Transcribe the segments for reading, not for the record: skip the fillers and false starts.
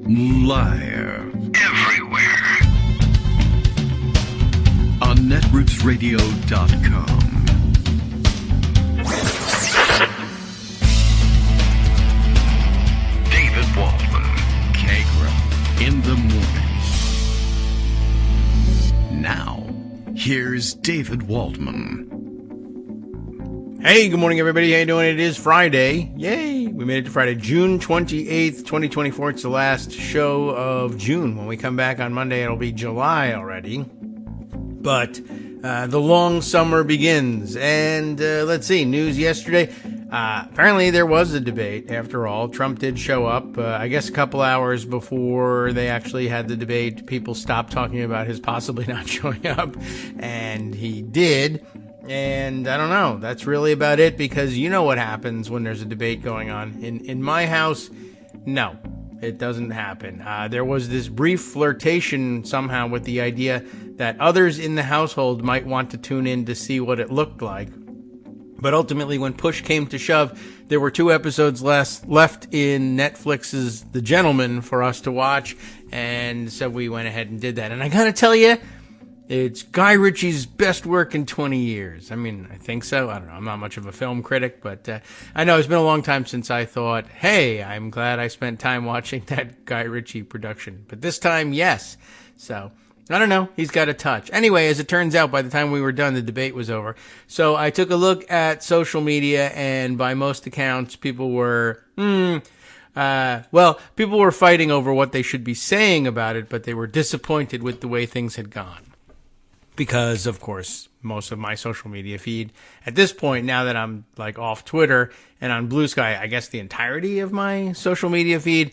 Live. Everywhere. On netrootsradio.com. David Waldman. Kagro. In the morning. Now, here's David Waldman. Hey, good morning, everybody. How you doing? It is Friday. Yay! We made it to Friday, June 28th, 2024. It's the last show of June. When we come back on Monday, it'll be July already. But the long summer begins. And let's see, news yesterday. Apparently there was a debate, after all. Trump did show up, I guess a couple hours before they actually had the debate. People stopped talking about his possibly not showing up, and he did. And I don't know, that's really about it, because you know what happens when there's a debate going on. In my house, no, it doesn't happen. There was this brief flirtation somehow with the idea that others in the household might want to tune in to see what it looked like. But ultimately, when push came to shove, there were 2 episodes left in Netflix's The Gentleman for us to watch, and so we went ahead and did that. And I gotta tell you, it's Guy Ritchie's best work in 20 years. I mean, I think so. I don't know. I'm not much of a film critic, but I know it's been a long time since I thought, hey, I'm glad I spent time watching that Guy Ritchie production. But this time, yes. So, I don't know. He's got a touch. Anyway, as it turns out, by the time we were done, the debate was over. So I took a look at social media, and by most accounts, people were, people were fighting over what they should be saying about it, but they were disappointed with the way things had gone. Because, of course, most of my social media feed, at this point, now that I'm like off Twitter and on Blue Sky, I guess the entirety of my social media feed,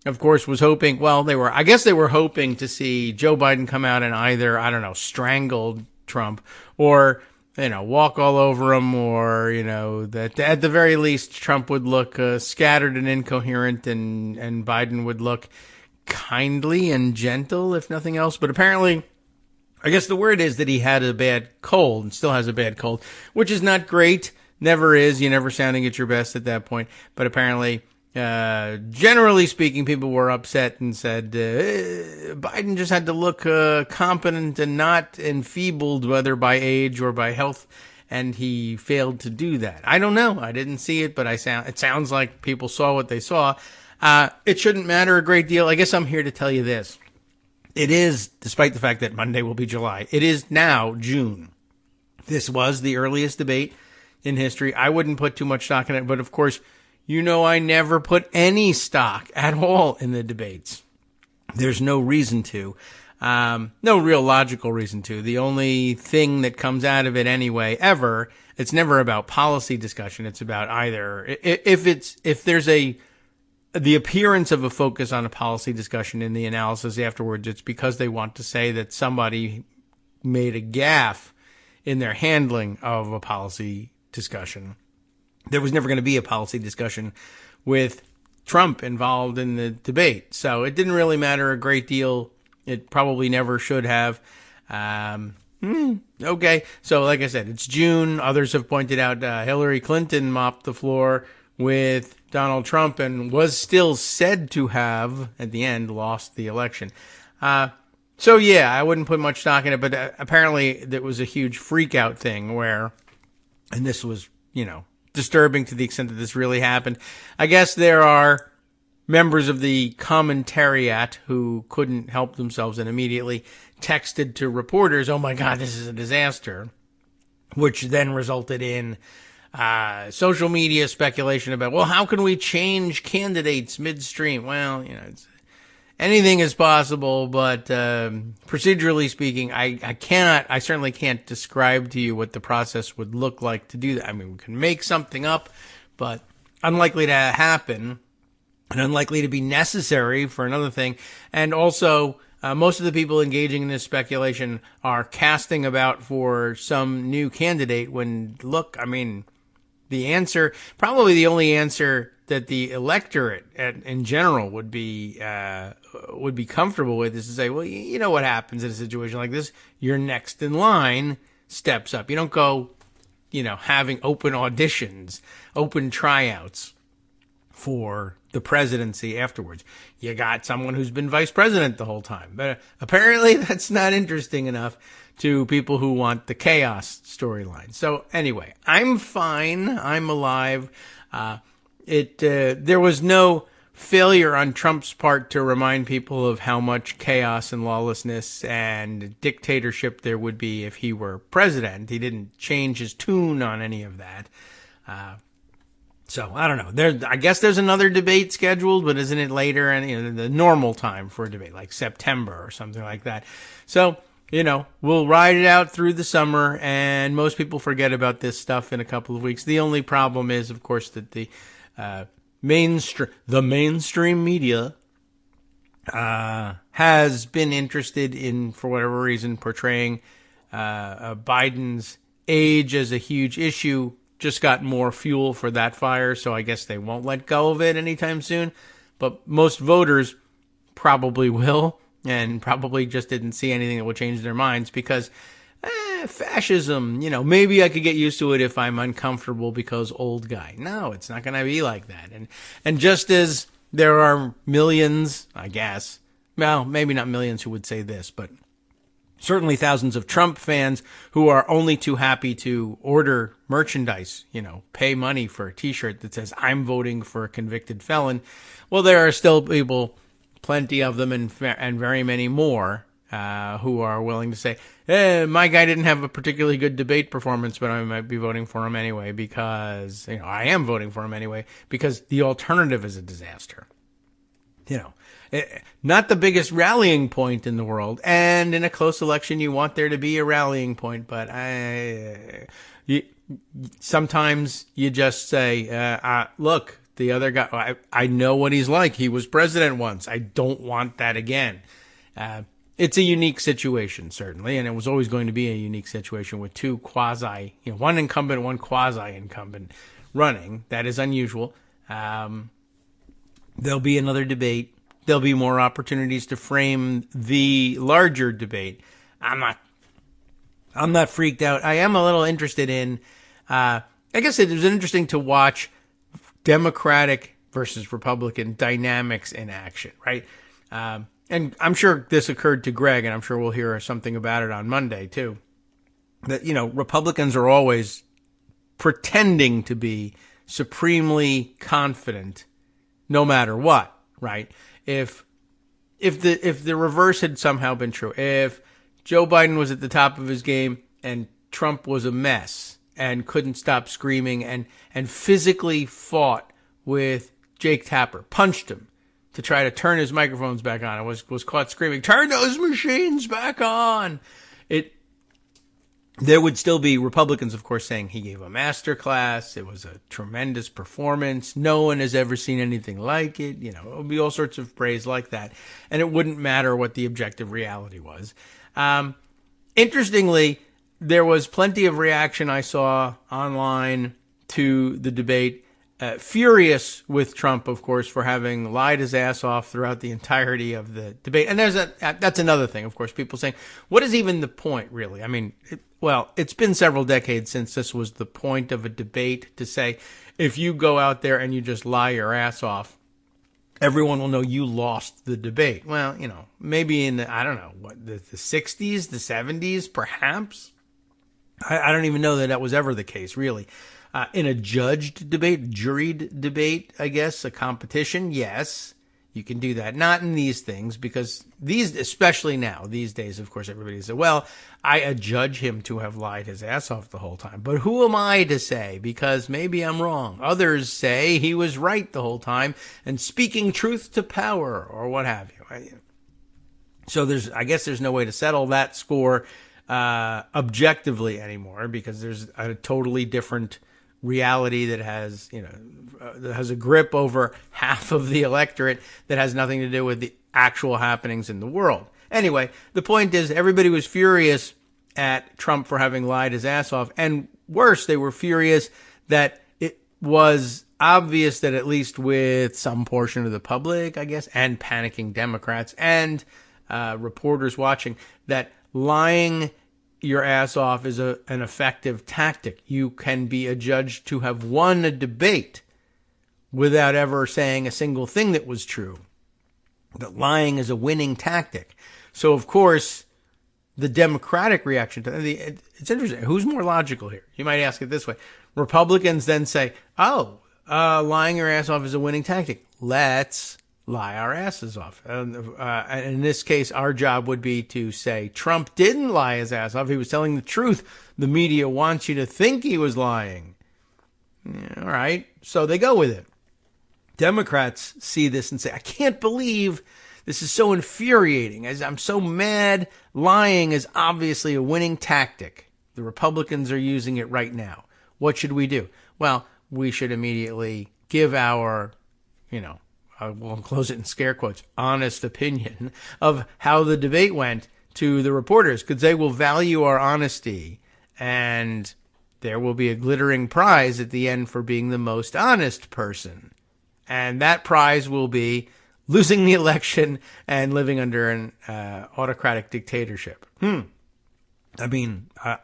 of course, was hoping, they were hoping to see Joe Biden come out and either, strangle Trump or, walk all over him, or, that at the very least Trump would look scattered and incoherent, and Biden would look kindly and gentle, if nothing else. But apparently, I guess the word is that he had a bad cold and still has a bad cold, which is not great. Never is. You're never sounding at your best at that point. But apparently, generally speaking, people were upset and said Biden just had to look competent and not enfeebled, whether by age or by health, and he failed to do that. I don't know. I didn't see it, but it sounds like people saw what they saw. It shouldn't matter a great deal. I guess I'm here to tell you this. It is, despite the fact that Monday will be July, it is now June. This was the earliest debate in history. I wouldn't put too much stock in it, but of course, I never put any stock at all in the debates. There's no reason to. No real logical reason to. The only thing that comes out of it anyway, ever, it's never about policy discussion. It's about either, if there's the appearance of a focus on a policy discussion in the analysis afterwards, it's because they want to say that somebody made a gaffe in their handling of a policy discussion. There was never going to be a policy discussion with Trump involved in the debate. So it didn't really matter a great deal. It probably never should have. Okay. So like I said, it's June. Others have pointed out Hillary Clinton mopped the floor with Donald Trump and was still said to have, at the end, lost the election. So yeah, I wouldn't put much stock in it, but apparently there was a huge freak out thing where, and this was, disturbing to the extent that this really happened. I guess there are members of the commentariat who couldn't help themselves and immediately texted to reporters, oh my God, this is a disaster, which then resulted in social media speculation about, how can we change candidates midstream? Well, anything is possible, but procedurally speaking, I certainly can't describe to you what the process would look like to do that. I mean, we can make something up, but unlikely to happen and unlikely to be necessary for another thing. And also, most of the people engaging in this speculation are casting about for some new candidate when, the answer, probably the only answer that the electorate in general would be comfortable with is to say, well, you know what happens in a situation like this? Your next in line steps up. You don't go, having open auditions, open tryouts. for the presidency afterwards. You got someone who's been vice president the whole time. But apparently that's not interesting enough to people who want the chaos storyline. So anyway, I'm fine. I'm alive. There was no failure on Trump's part to remind people of how much chaos and lawlessness and dictatorship there would be if he were president. He didn't change his tune on any of that. So I don't know. I guess there's another debate scheduled, but isn't it later? And the normal time for a debate, like September or something like that. So we'll ride it out through the summer, and most people forget about this stuff in a couple of weeks. The only problem is, of course, that the mainstream media has been interested in, for whatever reason, portraying Biden's age as a huge issue. Just got more fuel for that fire, so I guess they won't let go of it anytime soon. But most voters probably will, and probably just didn't see anything that would change their minds because fascism, maybe I could get used to it if I'm uncomfortable because old guy. No, it's not going to be like that. And just as there are millions, I guess, well, maybe not millions who would say this, but certainly thousands of Trump fans who are only too happy to order merchandise, pay money for a T-shirt that says, I'm voting for a convicted felon. Well, there are still people, plenty of them and very many more, who are willing to say, my guy didn't have a particularly good debate performance, but I might be voting for him anyway because, I am voting for him anyway because the alternative is a disaster. Not the biggest rallying point in the world. And in a close election, you want there to be a rallying point. But sometimes you just say, look, the other guy, I know what he's like. He was president once. I don't want that again. It's a unique situation, certainly. And it was always going to be a unique situation with two quasi, one incumbent, one quasi-incumbent running. That is unusual. There'll be another debate. There'll be more opportunities to frame the larger debate. I'm not freaked out. I am a little interested in, I guess it was interesting to watch Democratic versus Republican dynamics in action, right? And I'm sure this occurred to Greg, and I'm sure we'll hear something about it on Monday too. That, Republicans are always pretending to be supremely confident no matter what, right? If the reverse had somehow been true, if Joe Biden was at the top of his game and Trump was a mess and couldn't stop screaming and physically fought with Jake Tapper, punched him to try to turn his microphones back on, and was caught screaming, "Turn those machines back on!" There would still be Republicans, of course, saying he gave a master class. It was a tremendous performance. No one has ever seen anything like it. It would be all sorts of praise like that. And it wouldn't matter what the objective reality was. Interestingly, there was plenty of reaction I saw online to the debate. Furious with Trump, of course, for having lied his ass off throughout the entirety of the debate. And that's another thing, of course, people saying, what is even the point, really? I mean, it's been several decades since this was the point of a debate, to say, if you go out there and you just lie your ass off, everyone will know you lost the debate. Well, maybe in the 60s, the 70s, perhaps. I don't even know that was ever the case, really. In a judged debate, juried debate, I guess, a competition, yes, you can do that. Not in these things, because especially now, these days, of course, everybody says, well, I adjudge him to have lied his ass off the whole time. But who am I to say? Because maybe I'm wrong. Others say he was right the whole time and speaking truth to power, or what have you. So I guess there's no way to settle that score objectively anymore, because there's a totally different reality that has, that has a grip over half of the electorate that has nothing to do with the actual happenings in the world. Anyway, the point is, everybody was furious at Trump for having lied his ass off. And worse, they were furious that it was obvious that, at least with some portion of the public, I guess, and panicking Democrats and reporters watching, that lying your ass off is an effective tactic. You can be adjudged to have won a debate without ever saying a single thing that was true. That lying is a winning tactic. So, of course, the Democratic reaction to it's interesting. Who's more logical here? You might ask it this way. Republicans then say, lying your ass off is a winning tactic. Let's lie our asses off. And in this case, our job would be to say Trump didn't lie his ass off. He was telling the truth. The media wants you to think he was lying. Yeah, all right. So they go with it. Democrats see this and say, I can't believe this is so infuriating. I'm so mad. Lying is obviously a winning tactic. The Republicans are using it right now. What should we do? Well, we should immediately give our, we'll close it in scare quotes, honest opinion of how the debate went to the reporters, because they will value our honesty, and there will be a glittering prize at the end for being the most honest person. And that prize will be losing the election and living under an autocratic dictatorship. I mean, I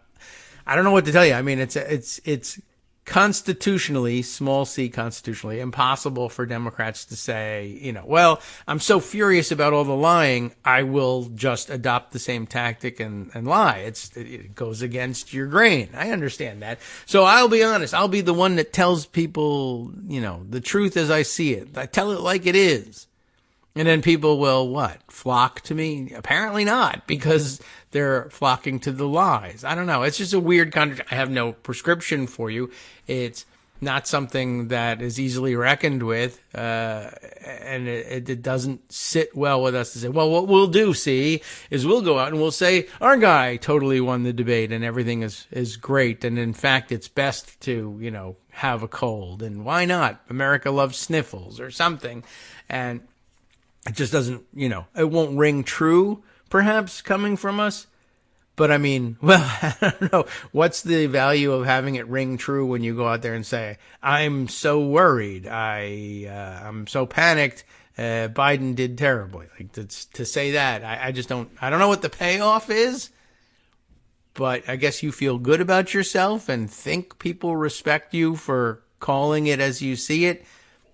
don't know what to tell you. I mean, it's constitutionally, small c constitutionally, impossible for Democrats to say, well, I'm so furious about all the lying, I will just adopt the same tactic and lie. It goes against your grain. I understand that. So I'll be honest. I'll be the one that tells people, the truth as I see it. I tell it like it is. And then people will, flock to me? Apparently not, because they're flocking to the lies. I don't know. It's just a weird contradiction. I have no prescription for you. It's not something that is easily reckoned with, and it doesn't sit well with us to say, well, what we'll do, is we'll go out and we'll say, our guy totally won the debate and everything is great, and in fact, it's best to, have a cold, and why not? America loves sniffles or something, and it just doesn't, it won't ring true, perhaps, coming from us. But I mean, well, I don't know. What's the value of having it ring true when you go out there and say, I'm so worried, I'm so panicked, Biden did terribly. Like, to say that, I don't know what the payoff is, but I guess you feel good about yourself and think people respect you for calling it as you see it.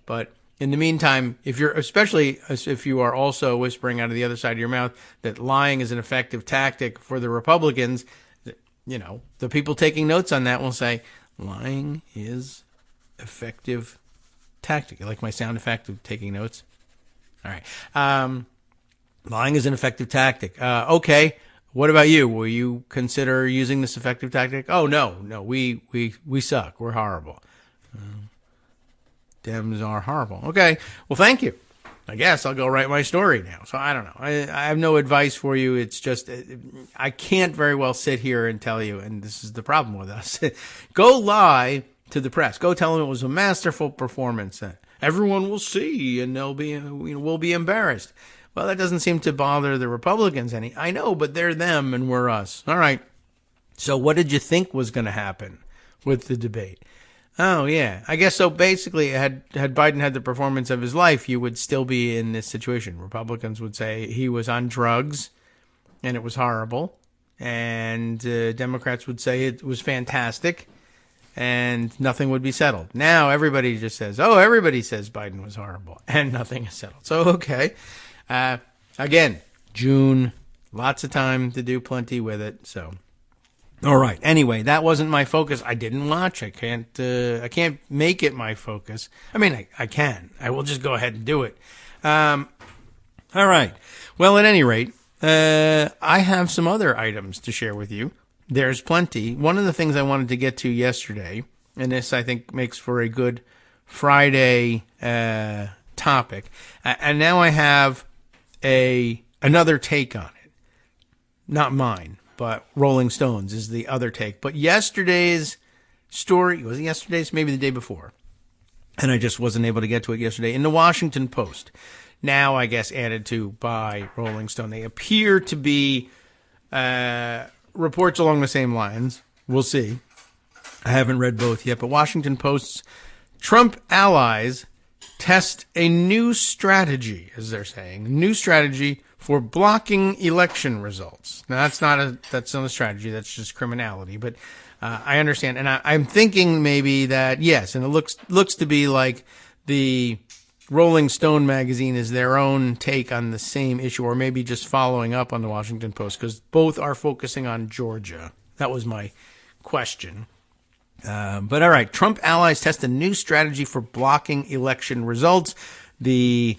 But in the meantime, especially if you are also whispering out of the other side of your mouth that lying is an effective tactic for the Republicans, the people taking notes on that will say, lying is effective tactic. You like my sound effect of taking notes? All right. Lying is an effective tactic. Okay. What about you? Will you consider using this effective tactic? Oh, no, we suck. We're horrible. Dems are horrible. Okay. Well, thank you. I guess I'll go write my story now. So I don't know. I have no advice for you. It's just, I can't very well sit here and tell you, and this is the problem with us. Go lie to the press. Go tell them it was a masterful performance. Everyone will see, and we'll be embarrassed. Well, that doesn't seem to bother the Republicans any. I know, but they're them and we're us. All right. So what did you think was going to happen with the debate? Oh, yeah. I guess so. Basically, had Biden had the performance of his life, you would still be in this situation. Republicans would say he was on drugs and it was horrible. And Democrats would say it was fantastic and nothing would be settled. Now everybody just says, everybody says Biden was horrible and nothing is settled. So, okay. Again, June, lots of time to do plenty with it. So. All right. Anyway, that wasn't my focus. I didn't watch. I can't make it my focus. I mean, I can. I will just go ahead and do it. All right. Well, at any rate, I have some other items to share with you. There's plenty. One of the things I wanted to get to yesterday, and this I think makes for a good Friday topic, and now I have another take on it. Not mine. But Rolling Stones is the other take. But yesterday's story, was it yesterday's? Maybe the day before. And I just wasn't able to get to it yesterday. In the Washington Post, now I guess added to by Rolling Stone. They appear to be reports along the same lines. We'll see. I haven't read both yet. But Washington Post's Trump allies test a new strategy, as they're saying. New strategy for blocking election results. Now, that's not a strategy. That's just criminality. But I understand. And I'm thinking maybe that, yes, and it looks to be like the Rolling Stone magazine is their own take on the same issue, or maybe just following up on the Washington Post, because both are focusing on Georgia. That was my question. But all right, Trump allies test a new strategy for blocking election results. The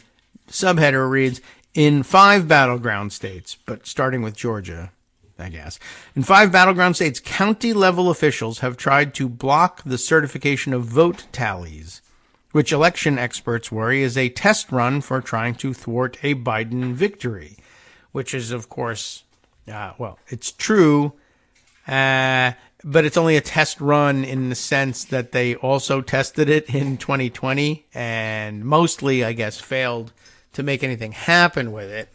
subheader reads, in 5 battleground states, but starting with Georgia, I guess. In 5 battleground states, county-level officials have tried to block the certification of vote tallies, which election experts worry is a test run for trying to thwart a Biden victory, which is, of course, it's true, but it's only a test run in the sense that they also tested it in 2020 and mostly, I guess, failed to make anything happen with it.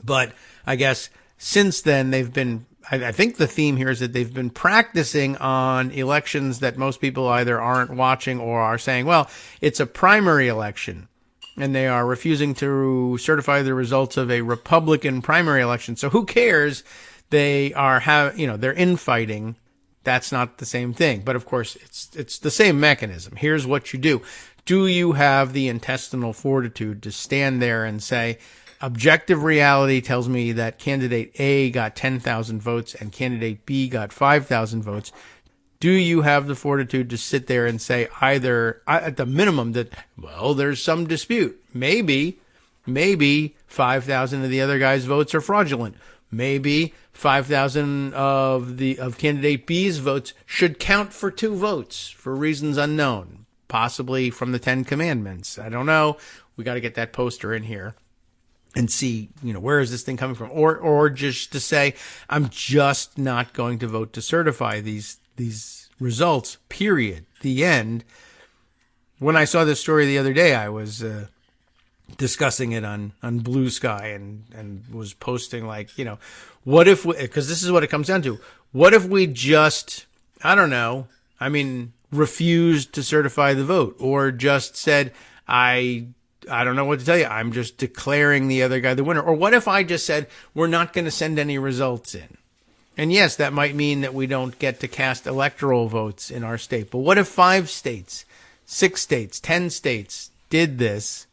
But I guess since then, they've been, I think the theme here is that they've been practicing on elections that most people either aren't watching or are saying, well, it's a primary election, and they are refusing to certify the results of a Republican primary election. So who cares? They are they're infighting. That's not the same thing. But of course, it's the same mechanism. Here's what you do. Do you have the intestinal fortitude to stand there and say, objective reality tells me that candidate A got 10,000 votes and candidate B got 5,000 votes? Do you have the fortitude to sit there and say either, at the minimum, that, well, there's some dispute. Maybe 5,000 of the other guy's votes are fraudulent. Maybe 5,000 of candidate B's votes should count for 2 votes for reasons unknown, possibly from the 10 Commandments. I don't know. We got to get that poster in here and see, where is this thing coming from? Or just to say, I'm just not going to vote to certify these results, period. The end. When I saw this story the other day, I was discussing it on Blue Sky and was posting what if because this is what it comes down to. What if we just, refused to certify the vote, or just said, I don't know what to tell you. I'm just declaring the other guy the winner. Or what if I just said, we're not going to send any results in? And yes, that might mean that we don't get to cast electoral votes in our state. But what if 5 states, 6 states, 10 states did this,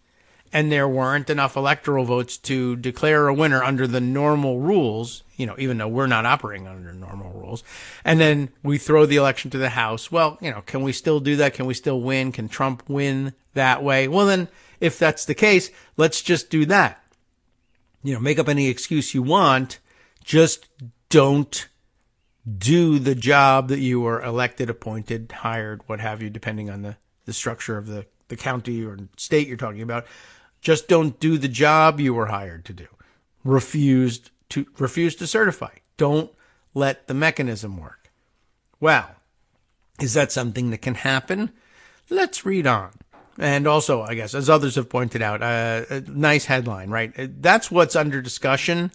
and there weren't enough electoral votes to declare a winner under the normal rules, even though we're not operating under normal rules, and then we throw the election to the House? Well, can we still do that? Can we still win? Can Trump win that way? Well, then, if that's the case, let's just do that. Make up any excuse you want. Just don't do the job that you were elected, appointed, hired, what have you, depending on the structure of the county or state you're talking about. Just don't do the job you were hired to do. Refuse to certify. Don't let the mechanism work. Well, is that something that can happen? Let's read on. And also, I guess, as others have pointed out, a nice headline, right? That's what's under discussion.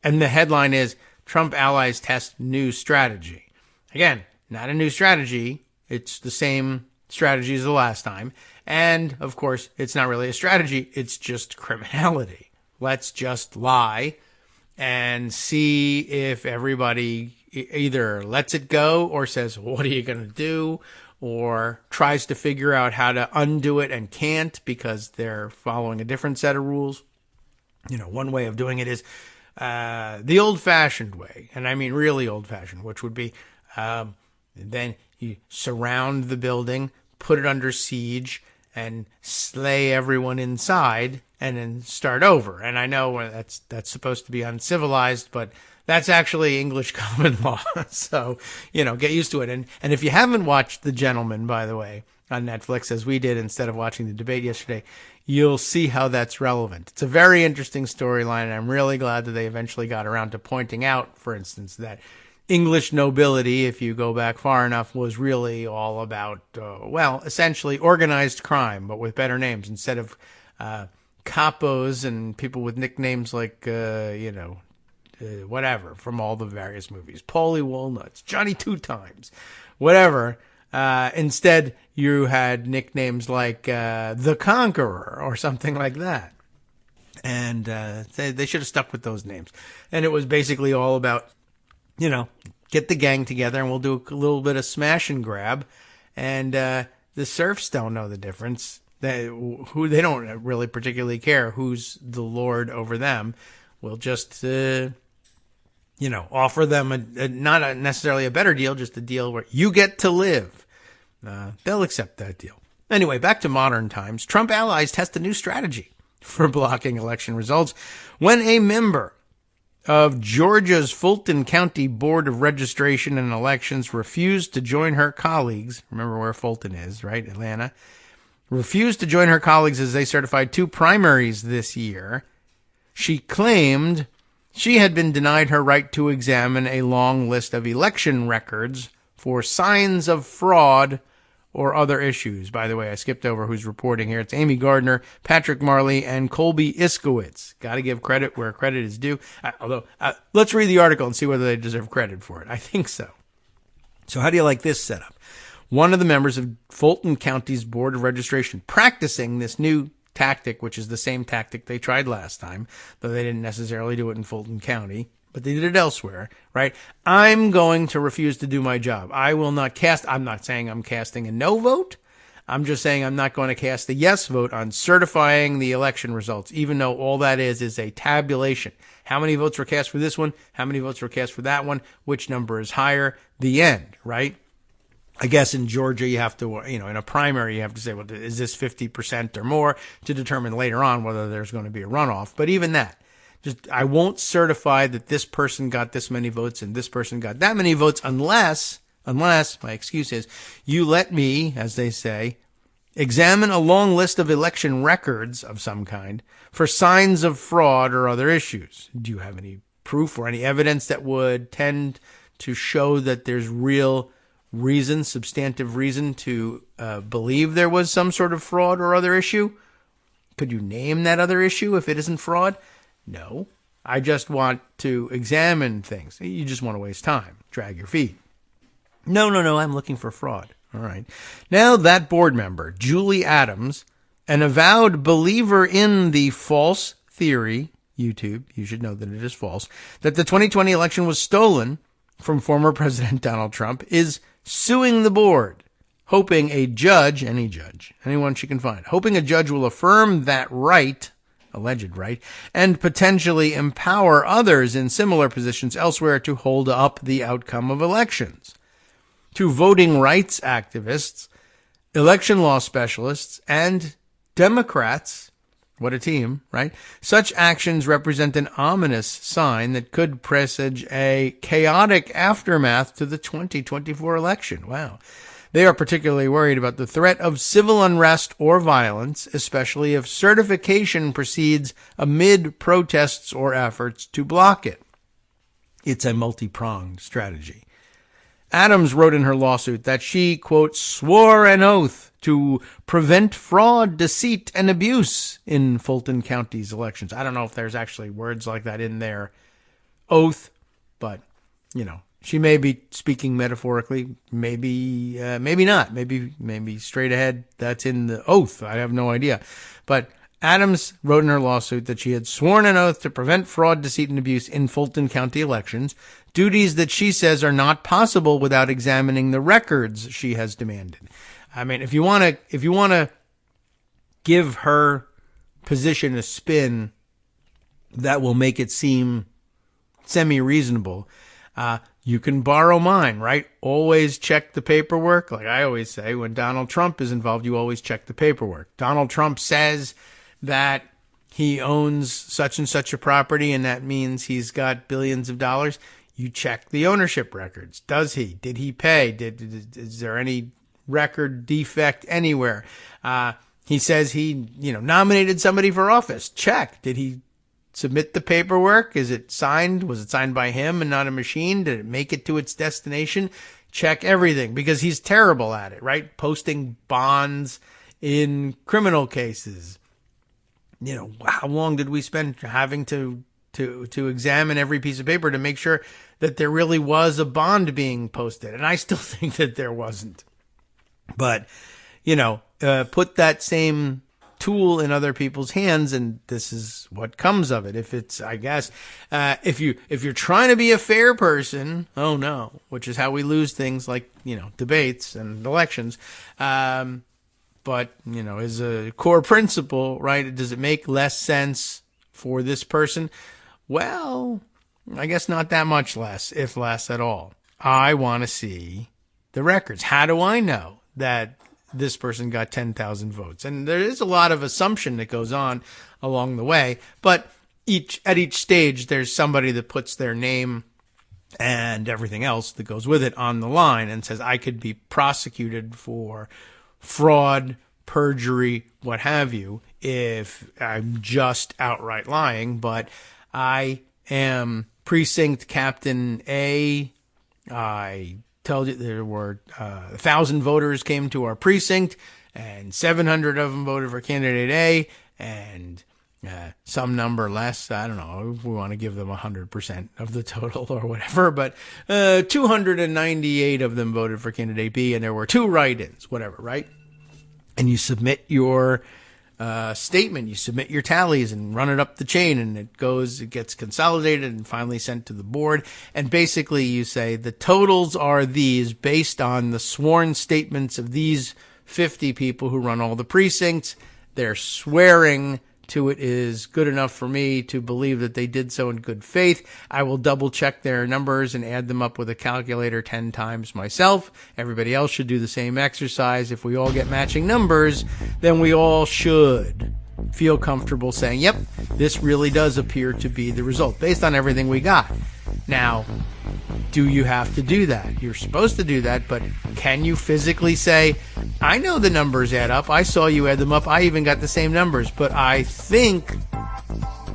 And the headline is, Trump allies test new strategy. Again, not a new strategy. It's the same strategy as the last time. And, of course, it's not really a strategy. It's just criminality. Let's just lie and see if everybody either lets it go or says, what are you going to do? Or tries to figure out how to undo it and can't because they're following a different set of rules. One way of doing it is the old-fashioned way, and I mean really old-fashioned, which would be then you surround the building, put it under siege, and slay everyone inside, and then start over. And I know that's supposed to be uncivilized, but that's actually English common law. So, get used to it. And if you haven't watched The Gentleman, by the way, on Netflix, as we did instead of watching the debate yesterday, you'll see how that's relevant. It's a very interesting storyline, and I'm really glad that they eventually got around to pointing out, for instance, that English nobility, if you go back far enough, was really all about, essentially organized crime, but with better names. Instead of capos and people with nicknames like, whatever, from all the various movies. Paulie Walnuts, Johnny Two Times, whatever. Instead, you had nicknames like The Conqueror or something like that. And they should have stuck with those names. And it was basically all about, get the gang together and we'll do a little bit of smash and grab. And the serfs don't know the difference. They don't really particularly care who's the lord over them. We'll just, offer them not necessarily a better deal, just a deal where you get to live. They'll accept that deal. Anyway, back to modern times. Trump allies test a new strategy for blocking election results when a member of Georgia's Fulton County Board of Registration and Elections refused to join her colleagues. Remember where Fulton is, right? Atlanta. Refused to join her colleagues as they certified 2 primaries this year. She claimed she had been denied her right to examine a long list of election records for signs of fraud or other issues. By the way, I skipped over who's reporting here. It's Amy Gardner, Patrick Marley, and Colby Iskowitz. Got to give credit where credit is due. Although, let's read the article and see whether they deserve credit for it. I think so. So how do you like this setup? One of the members of Fulton County's Board of Registration practicing this new tactic, which is the same tactic they tried last time, though they didn't necessarily do it in Fulton County, but they did it elsewhere, right? I'm going to refuse to do my job. I will not cast. I'm not saying I'm casting a no vote. I'm just saying I'm not going to cast a yes vote on certifying the election results, even though all that is a tabulation. How many votes were cast for this one? How many votes were cast for that one? Which number is higher? The end, right? I guess in Georgia, you have to, in a primary, you have to say, well, is this 50% or more to determine later on whether there's going to be a runoff. But even that, I won't certify that this person got this many votes and this person got that many votes unless my excuse is you let me, as they say, examine a long list of election records of some kind for signs of fraud or other issues. Do you have any proof or any evidence that would tend to show that there's real reason, substantive reason to believe there was some sort of fraud or other issue? Could you name that other issue if it isn't fraud? No, I just want to examine things. You just want to waste time, drag your feet. No, I'm looking for fraud. All right. Now that board member, Julie Adams, an avowed believer in the false theory, YouTube, you should know that it is false, that the 2020 election was stolen from former President Donald Trump, is suing the board, hoping a judge, anyone she can find, hoping a judge will affirm that right, alleged right, and potentially empower others in similar positions elsewhere to hold up the outcome of elections. To voting rights activists, election law specialists, and Democrats, what a team, right? Such actions represent an ominous sign that could presage a chaotic aftermath to the 2024 election. Wow. They are particularly worried about the threat of civil unrest or violence, especially if certification proceeds amid protests or efforts to block it. It's a multi-pronged strategy. Adams wrote in her lawsuit that she, quote, swore an oath to prevent fraud, deceit, and abuse in Fulton County's elections. I don't know if there's actually words like that in their oath, but, she may be speaking metaphorically, maybe not, maybe straight ahead. That's in the oath. I have no idea. But Adams wrote in her lawsuit that she had sworn an oath to prevent fraud, deceit, and abuse in Fulton County elections, duties that she says are not possible without examining the records she has demanded. I mean, if you want to give her position a spin that will make it seem semi-reasonable, you can borrow mine, right? Always check the paperwork. Like I always say, when Donald Trump is involved, you always check the paperwork. Donald Trump says that he owns such and such a property, and that means he's got billions of dollars. You check the ownership records. Does he? Did he pay? Is there any record defect anywhere? He says he, nominated somebody for office. Check. Did he submit the paperwork? Is it signed? Was it signed by him and not a machine? Did it make it to its destination? Check everything, because he's terrible at it, right? Posting bonds in criminal cases. How long did we spend having to examine every piece of paper to make sure that there really was a bond being posted? And I still think that there wasn't. But, put that same tool in other people's hands, and this is what comes of it. If it's, I guess, if you're trying to be a fair person, oh no, which is how we lose things like, debates and elections, then but, as a core principle, right, does it make less sense for this person? Well, I guess not that much less, if less at all. I want to see the records. How do I know that this person got 10,000 votes? And there is a lot of assumption that goes on along the way, but at each stage, there's somebody that puts their name and everything else that goes with it on the line and says, I could be prosecuted for fraud, perjury, what have you, if I'm just outright lying. But I am precinct captain A. I told you there were 1,000 voters came to our precinct, and 700 of them voted for candidate A, and some number less. I don't know if we want to give them 100% of the total or whatever, but 298 of them voted for candidate B, and there were 2 write-ins, whatever, right? And you submit your statement, you submit your tallies and run it up the chain, and it gets consolidated and finally sent to the board. And basically you say the totals are these based on the sworn statements of these 50 people who run all the precincts. They're swearing to it is good enough for me to believe that they did so in good faith. I will double check their numbers and add them up with a calculator 10 times myself. Everybody else should do the same exercise. If we all get matching numbers, then we all should feel comfortable saying, yep, this really does appear to be the result based on everything we got. Now, do you have to do that? You're supposed to do that, but can you physically say, I know the numbers add up, I saw you add them up, I even got the same numbers, but I think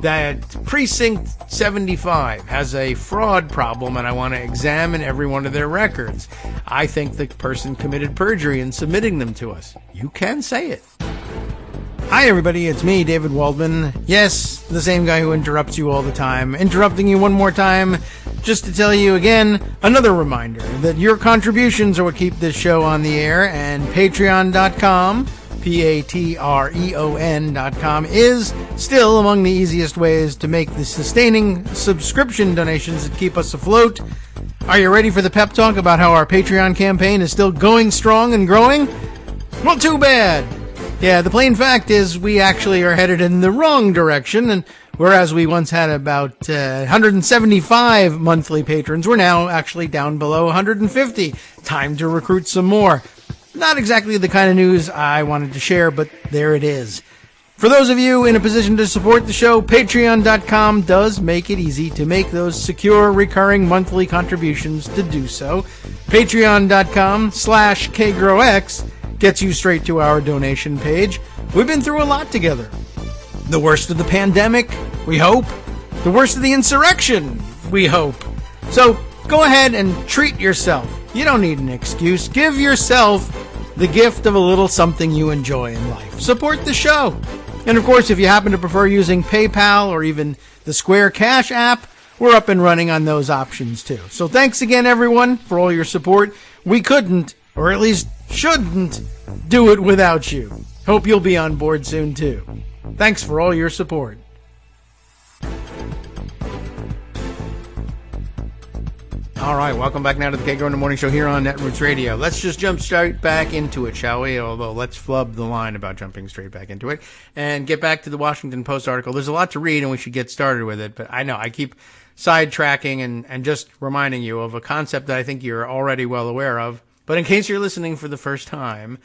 that precinct 75 has a fraud problem and I want to examine every one of their records. I think the person committed perjury in submitting them to us. You can say it. Hi everybody, it's me, David Waldman. Yes, the same guy who interrupts you all the time. Interrupting you one more time just to tell you again, another reminder that your contributions are what keep this show on the air, and patreon.com, patreon.com, is still among the easiest ways to make the sustaining subscription donations that keep us afloat. Are you ready for the pep talk about how our Patreon campaign is still going strong and growing? Well, too bad. Yeah, the plain fact is we actually are headed in the wrong direction, and whereas we once had about 175 monthly patrons, we're now actually down below 150. Time to recruit some more. Not exactly the kind of news I wanted to share, but there it is. For those of you in a position to support the show, patreon.com does make it easy to make those secure, recurring monthly contributions to do so. Patreon.com/KagroX gets you straight to our donation page. We've been through a lot together. The worst of the pandemic, we hope. The worst of the insurrection, we hope. So go ahead and treat yourself. You don't need an excuse. Give yourself the gift of a little something you enjoy in life. Support the show. And of course, if you happen to prefer using PayPal or even the Square Cash app, we're up and running on those options too. So thanks again, everyone, for all your support. We couldn't, or at least shouldn't, do it without you. Hope you'll be on board soon too. Thanks for all your support. All right, welcome back now to the Kagro in the Morning Show here on Netroots Radio. Let's just jump straight back into it, shall we? Although let's flub the line about jumping straight back into it and get back to the Washington Post article. There's a lot to read and we should get started with it, but I know I keep sidetracking and just reminding you of a concept that I think you're already well aware of. But in case you're listening for the first time,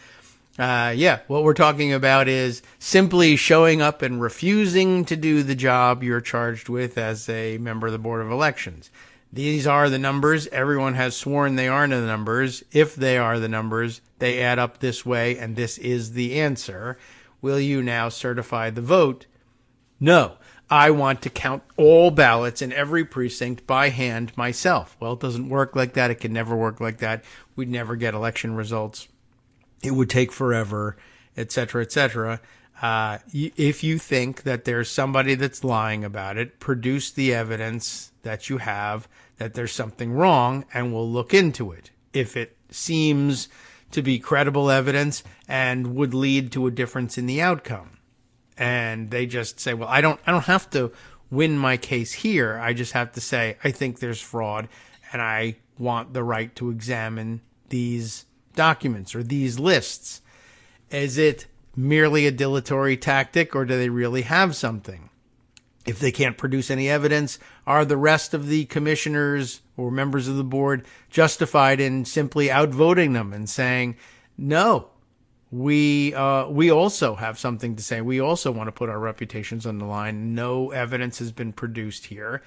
what we're talking about is simply showing up and refusing to do the job you're charged with as a member of the Board of Elections. These are the numbers. Everyone has sworn they are the numbers. If they are the numbers, they add up this way, and this is the answer. Will you now certify the vote? No. I want to count all ballots in every precinct by hand myself. Well, it doesn't work like that. It can never work like that. We'd never get election results. It would take forever, et cetera, et cetera. If you think that there's somebody that's lying about it, produce the evidence that you have that there's something wrong, and we'll look into it. If it seems to be credible evidence and would lead to a difference in the outcome, and they just say, well, I don't have to win my case here. I just have to say, I think there's fraud, and I want the right to examine these documents or these lists. Is it merely a dilatory tactic, or do they really have something? If they can't produce any evidence, are the rest of the commissioners or members of the board justified in simply outvoting them and saying, no, we also have something to say. We also want to put our reputations on the line. No evidence has been produced here.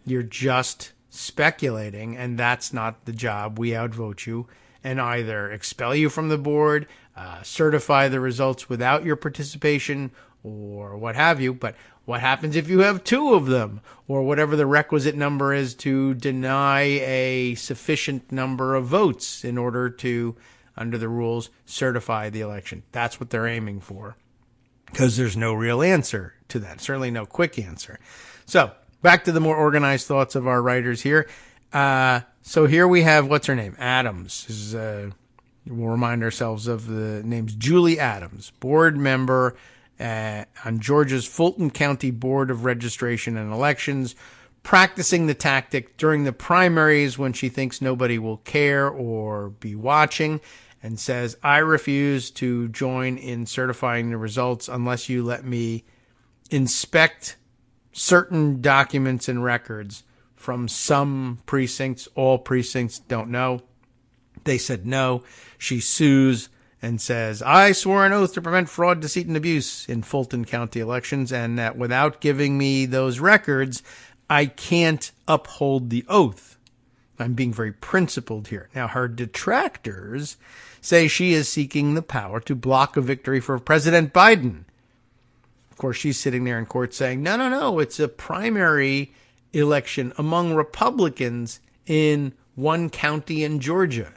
You're just speculating, and that's not the job. We outvote you and either expel you from the board, certify the results without your participation, or what have you. But what happens if you have two of them, or whatever the requisite number is to deny a sufficient number of votes in order to, under the rules, certify the election? That's what they're aiming for, because there's no real answer to that. Certainly no quick answer. So back to the more organized thoughts of our writers here. So here we have, what's her name? Adams. We'll remind ourselves of the names. Julie Adams, board member on Georgia's Fulton County Board of Registration and Elections, practicing the tactic during the primaries when she thinks nobody will care or be watching, and says, I refuse to join in certifying the results unless you let me inspect certain documents and records from some precincts. All precincts don't know. They said no. She sues and says, I swore an oath to prevent fraud, deceit, and abuse in Fulton County elections, and that without giving me those records, I can't uphold the oath. I'm being very principled here. Now, her detractors say she is seeking the power to block a victory for President Biden. Of course, she's sitting there in court saying, no, it's a primary election among Republicans in one county in Georgia.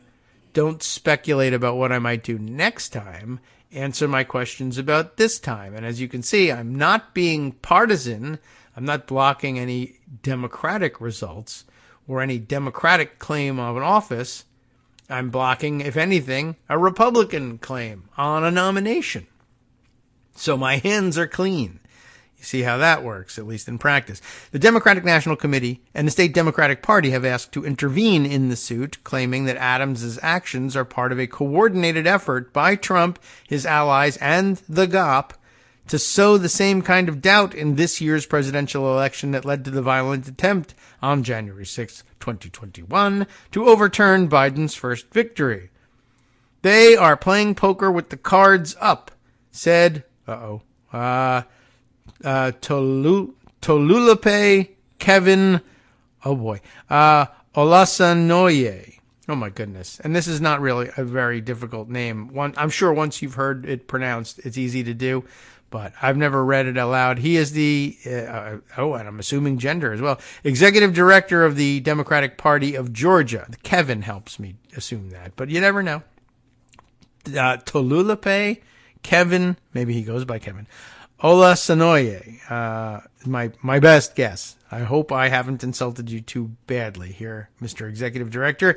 Don't speculate about what I might do next time. Answer my questions about this time. And as you can see, I'm not being partisan. I'm not blocking any Democratic results or any Democratic claim of an office. I'm blocking, if anything, a Republican claim on a nomination. So my hands are clean. You see how that works, at least in practice. The Democratic National Committee and the State Democratic Party have asked to intervene in the suit, claiming that Adams's actions are part of a coordinated effort by Trump, his allies, and the GOP to sow the same kind of doubt in this year's presidential election that led to the violent attempt on January 6, 2021, to overturn Biden's first victory. They are playing poker with the cards up, said, Tolulape Kevin, Olasanoye. Oh my goodness. And this is not really a very difficult name. I'm sure once you've heard it pronounced, it's easy to do, but I've never read it aloud. He is the, and I'm assuming gender as well, executive director of the Democratic Party of Georgia. Kevin helps me assume that, but you never know. Tolulape Kevin, maybe he goes by Kevin, Olasanoye, my best guess. I hope I haven't insulted you too badly here, Mr. Executive Director.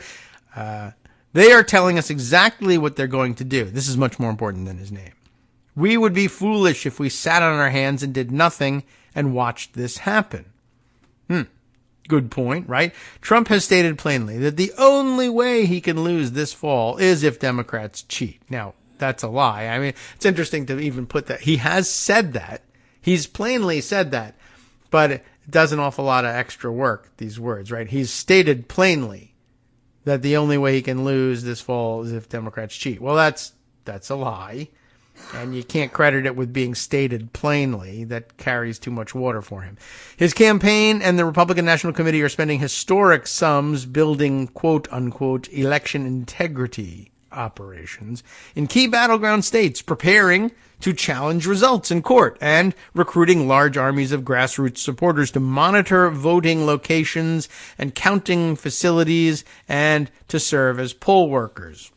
They are telling us exactly what they're going to do. This is much more important than his name. We would be foolish if we sat on our hands and did nothing and watched this happen. Good point, right? Trump has stated plainly that the only way he can lose this fall is if Democrats cheat. Now, that's a lie. I mean, it's interesting to even put that. He has said that. He's plainly said that. But it does an awful lot of extra work, these words, right? He's stated plainly that the only way he can lose this fall is if Democrats cheat. Well, that's a lie. And you can't credit it with being stated plainly. That carries too much water for him. His campaign and the Republican National Committee are spending historic sums building, quote unquote, election integrity operations in key battleground states, preparing to challenge results in court and recruiting large armies of grassroots supporters to monitor voting locations and counting facilities and to serve as poll workers.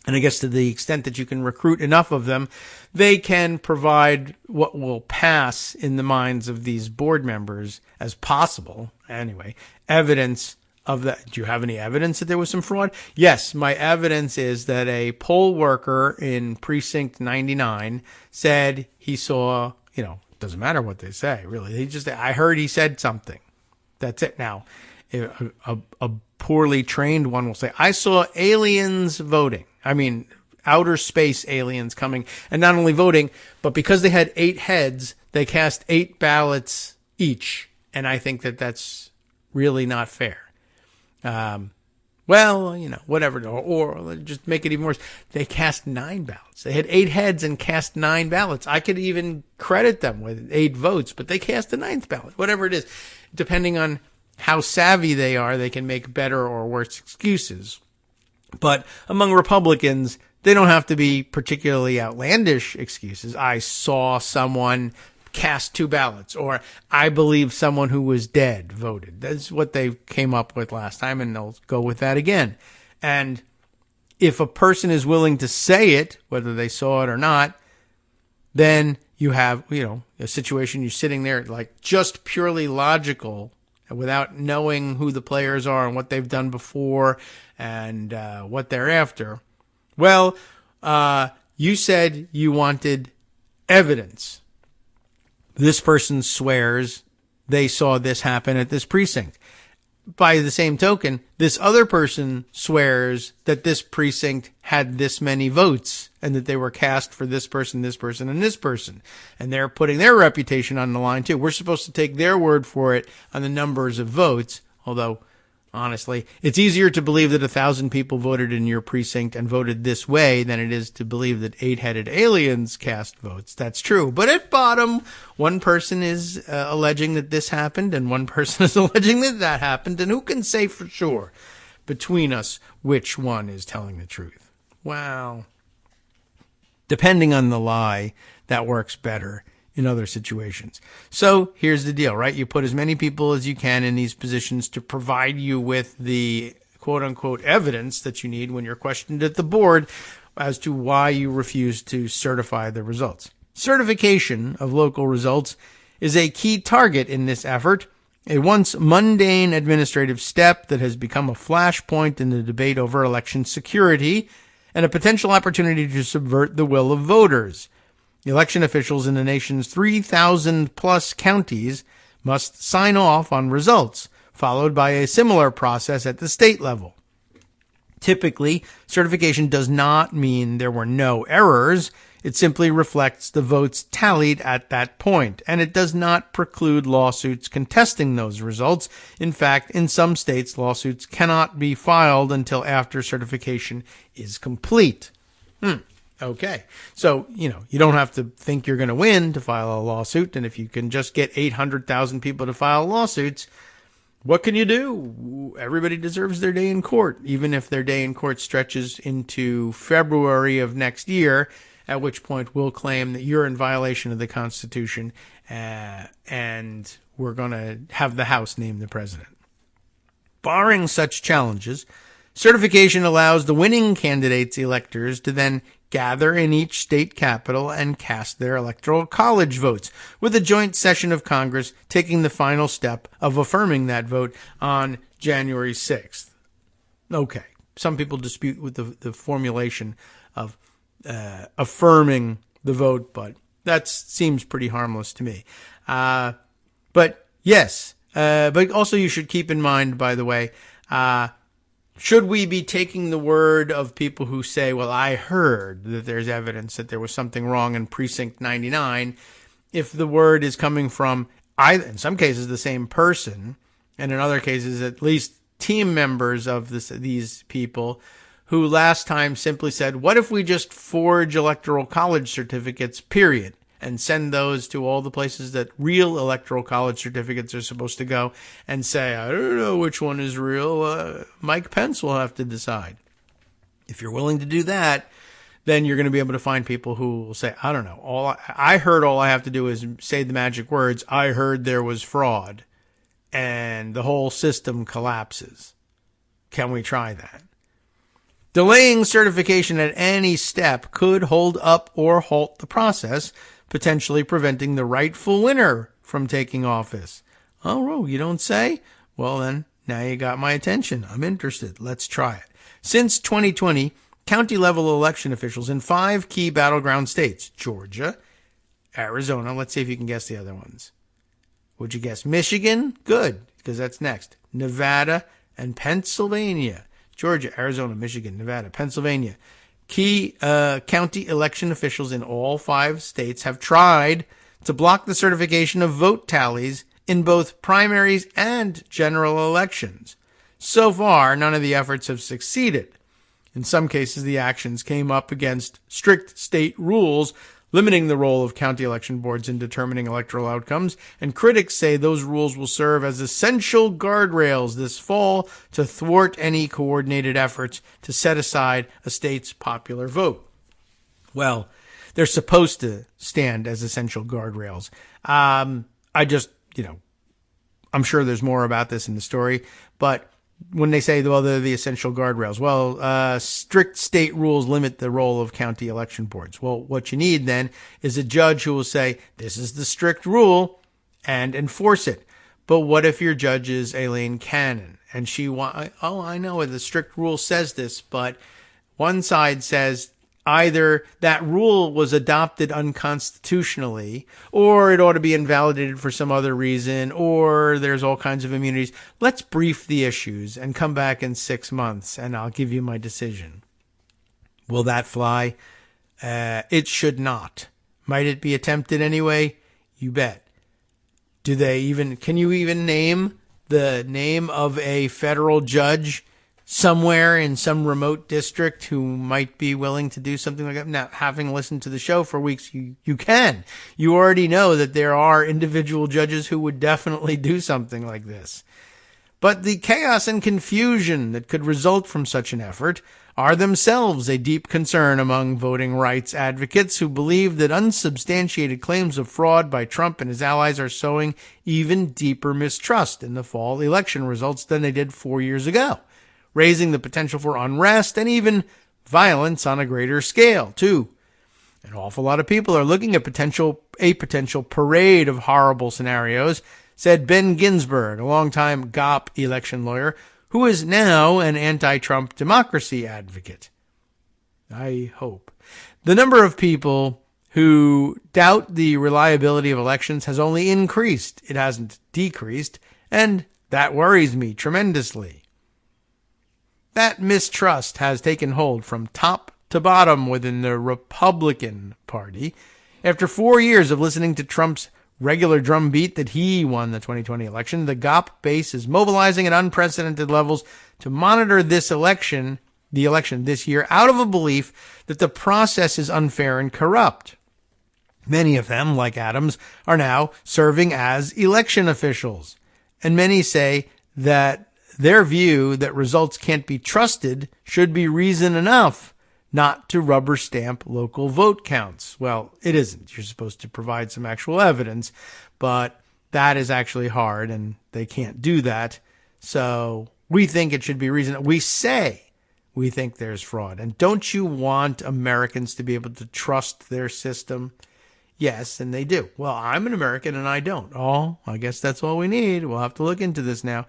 And I guess to the extent that you can recruit enough of them, they can provide what will pass in the minds of these board members as possible, anyway, evidence of that. Do you have any evidence that there was some fraud? Yes, my evidence is that a poll worker in precinct 99 said he saw, it doesn't matter what they say, really. I heard he said something. That's it. Now, a poorly trained one will say, I saw aliens voting. I mean, outer space aliens coming and not only voting, but because they had 8 heads, they cast 8 ballots each. And I think that that's really not fair. Well, whatever, or just make it even worse. They cast 9 ballots. They had 8 heads and cast 9 ballots. I could even credit them with 8 votes, but they cast the 9th ballot, whatever it is. Depending on how savvy they are, they can make better or worse excuses. But among Republicans, they don't have to be particularly outlandish excuses. I saw someone cast 2 ballots, or I believe someone who was dead voted. That's what they came up with last time, and they'll go with that again. And if a person is willing to say it, whether they saw it or not, then you have, a situation you're sitting there like just purely logical without knowing who the players are and what they've done before and what they're after. Well, you said you wanted evidence. This person swears they saw this happen at this precinct. By the same token, this other person swears that this precinct had this many votes and that they were cast for this person, and this person. And they're putting their reputation on the line too. We're supposed to take their word for it on the numbers of votes, although honestly, it's easier to believe that 1,000 people voted in your precinct and voted this way than it is to believe that 8-headed aliens cast votes. That's true. But at bottom, one person is alleging that this happened and one person is alleging that that happened. And who can say for sure between us which one is telling the truth? Well, depending on the lie, that works better in other situations. So here's the deal, right? You put as many people as you can in these positions to provide you with the quote unquote evidence that you need when you're questioned at the board as to why you refuse to certify the results. Certification of local results is a key target in this effort, a once mundane administrative step that has become a flashpoint in the debate over election security and a potential opportunity to subvert the will of voters. Election officials in the nation's 3,000 plus counties must sign off on results, followed by a similar process at the state level. Typically, certification does not mean there were no errors. It simply reflects the votes tallied at that point, and it does not preclude lawsuits contesting those results. In fact, in some states, lawsuits cannot be filed until after certification is complete. Okay. So, you don't have to think you're going to win to file a lawsuit. And if you can just get 800,000 people to file lawsuits, what can you do? Everybody deserves their day in court, even if their day in court stretches into February of next year, at which point we'll claim that you're in violation of the Constitution, and we're going to have the House name the president. Barring such challenges, certification allows the winning candidates' electors to then gather in each state capital and cast their electoral college votes, with a joint session of Congress taking the final step of affirming that vote on January 6th. Okay, some people dispute with the formulation of affirming the vote, but that seems pretty harmless to me. But yes, but also you should keep in mind, by the way, should we be taking the word of people who say, well, I heard that there's evidence that there was something wrong in Precinct 99, if the word is coming from, in some cases, the same person, and in other cases, at least team members of these people who last time simply said, what if we just forge electoral college certificates, period, and send those to all the places that real electoral college certificates are supposed to go, and say, I don't know which one is real. Mike Pence will have to decide. If you're willing to do that, then you're going to be able to find people who will say, I don't know. I heard all I have to do is say the magic words, I heard there was fraud, and the whole system collapses. Can we try that? Delaying certification at any step could hold up or halt the process, potentially preventing the rightful winner from taking office. Oh, you don't say? Well, then, now you got my attention. I'm interested. Let's try it. Since 2020, county-level election officials in 5 key battleground states, Georgia, Arizona, let's see if you can guess the other ones. Would you guess Michigan? Good, because that's next. Nevada and Pennsylvania. Georgia, Arizona, Michigan, Nevada, Pennsylvania. Key county election officials in all 5 states have tried to block the certification of vote tallies in both primaries and general elections. So far, none of the efforts have succeeded. In some cases, the actions came up against strict state rules limiting the role of county election boards in determining electoral outcomes, and critics say those rules will serve as essential guardrails this fall to thwart any coordinated efforts to set aside a state's popular vote. Well, they're supposed to stand as essential guardrails. I'm sure there's more about this in the story, but when they say, well, they're the essential guardrails, well, strict state rules limit the role of county election boards. Well, what you need then is a judge who will say, this is the strict rule, and enforce it. But what if your judge is Elaine Cannon and I know the strict rule says this, but one side says either that rule was adopted unconstitutionally, or it ought to be invalidated for some other reason, or there's all kinds of immunities. Let's brief the issues and come back in 6 months, and I'll give you my decision. Will that fly? It should not. Might it be attempted anyway? You bet. Can you even name the name of a federal judge somewhere in some remote district who might be willing to do something like that? Now, having listened to the show for weeks, you can. You already know that there are individual judges who would definitely do something like this. But the chaos and confusion that could result from such an effort are themselves a deep concern among voting rights advocates who believe that unsubstantiated claims of fraud by Trump and his allies are sowing even deeper mistrust in the fall election results than they did 4 years ago, raising the potential for unrest and even violence on a greater scale, too. An awful lot of people are looking at a potential parade of horrible scenarios, said Ben Ginsberg, a longtime GOP election lawyer, who is now an anti-Trump democracy advocate. I hope. The number of people who doubt the reliability of elections has only increased. It hasn't decreased, and that worries me tremendously. That mistrust has taken hold from top to bottom within the Republican Party. After 4 years of listening to Trump's regular drumbeat that he won the 2020 election, the GOP base is mobilizing at unprecedented levels to monitor the election this year, out of a belief that the process is unfair and corrupt. Many of them, like Adams, are now serving as election officials, and many say that their view that results can't be trusted should be reason enough not to rubber stamp local vote counts. Well, it isn't. You're supposed to provide some actual evidence, but that is actually hard, and they can't do that. So we think it should be reason. We say we think there's fraud. And don't you want Americans to be able to trust their system? Yes, and they do. Well, I'm an American and I don't. Oh, I guess that's all we need. We'll have to look into this now.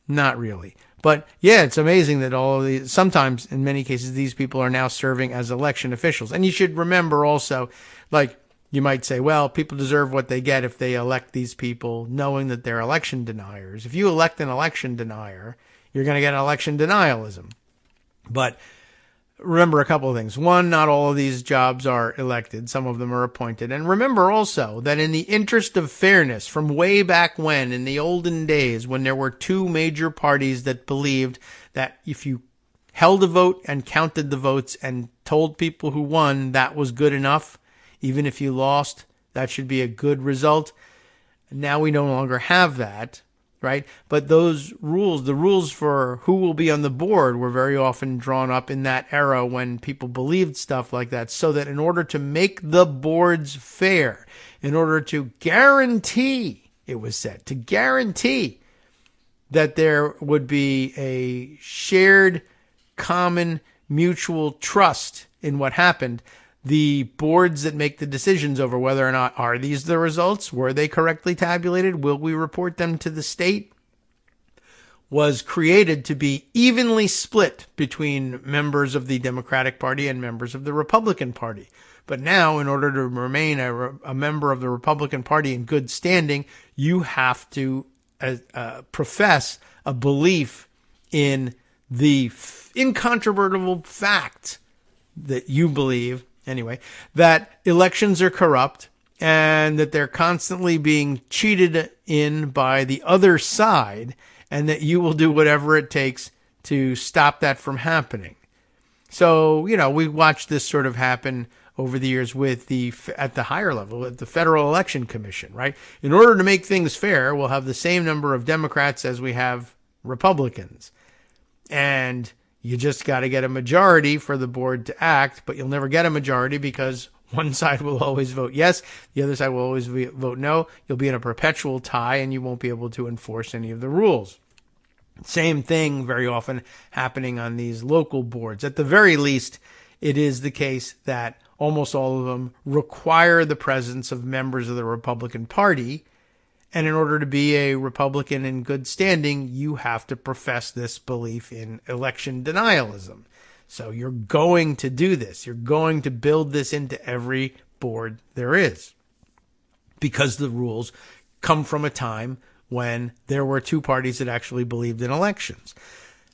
Not really. But yeah, it's amazing that all of these, sometimes in many cases, these people are now serving as election officials. And you should remember also, like, you might say, well, people deserve what they get if they elect these people knowing that they're election deniers. If you elect an election denier, you're going to get election denialism. But remember a couple of things. One, not all of these jobs are elected. Some of them are appointed. And remember also that in the interest of fairness, from way back when, in the olden days, when there were two major parties that believed that if you held a vote and counted the votes and told people who won that was good enough, even if you lost, that should be a good result. Now we no longer have that. Right? But those rules, the rules for who will be on the board, were very often drawn up in that era when people believed stuff like that, so that in order to make the boards fair, in order to guarantee, it was said, to guarantee that there would be a shared, common, mutual trust in what happened, the boards that make the decisions over whether or not are these the results, were they correctly tabulated, will we report them to the state, was created to be evenly split between members of the Democratic Party and members of the Republican Party. But now, in order to remain a member of the Republican Party in good standing, you have to profess a belief in the incontrovertible fact that you believe, anyway, that elections are corrupt and that they're constantly being cheated in by the other side, and that you will do whatever it takes to stop that from happening. So, we watched this sort of happen over the years with at the higher level, at the Federal Election Commission, right? In order to make things fair, we'll have the same number of Democrats as we have Republicans. And you just got to get a majority for the board to act, but you'll never get a majority because one side will always vote yes, the other side will always vote no. You'll be in a perpetual tie and you won't be able to enforce any of the rules. Same thing very often happening on these local boards. At the very least, it is the case that almost all of them require the presence of members of the Republican Party. And in order to be a Republican in good standing, you have to profess this belief in election denialism. So you're going to do this. You're going to build this into every board there is, because the rules come from a time when there were two parties that actually believed in elections.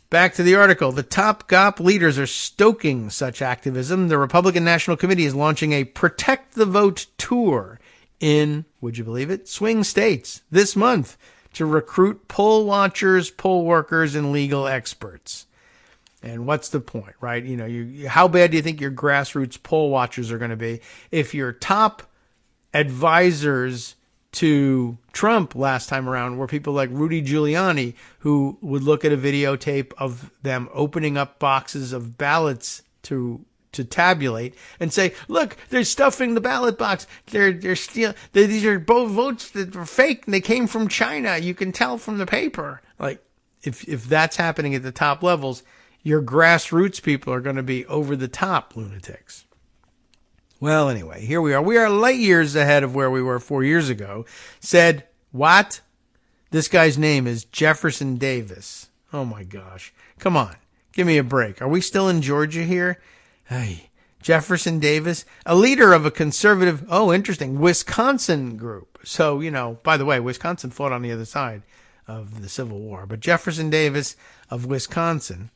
Back to the article. The top GOP leaders are stoking such activism. The Republican National Committee is launching a Protect the Vote tour in, would you believe it, swing states this month to recruit poll watchers, poll workers, and legal experts. And what's the point, right? How bad do you think your grassroots poll watchers are going to be if your top advisors to Trump last time around were people like Rudy Giuliani, who would look at a videotape of them opening up boxes of ballots to tabulate and say, look, they're stuffing the ballot box. They're stealing. These are both votes that were fake and they came from China. You can tell from the paper. Like, if that's happening at the top levels, your grassroots people are going to be over the top lunatics. Well, anyway, here we are. We are light years ahead of where we were 4 years ago. Said, what? This guy's name is Jefferson Davis. Oh, my gosh. Come on. Give me a break. Are we still in Georgia here? Hey, Jefferson Davis, a leader of a conservative, interesting, Wisconsin group. So, by the way, Wisconsin fought on the other side of the Civil War. But Jefferson Davis of Wisconsin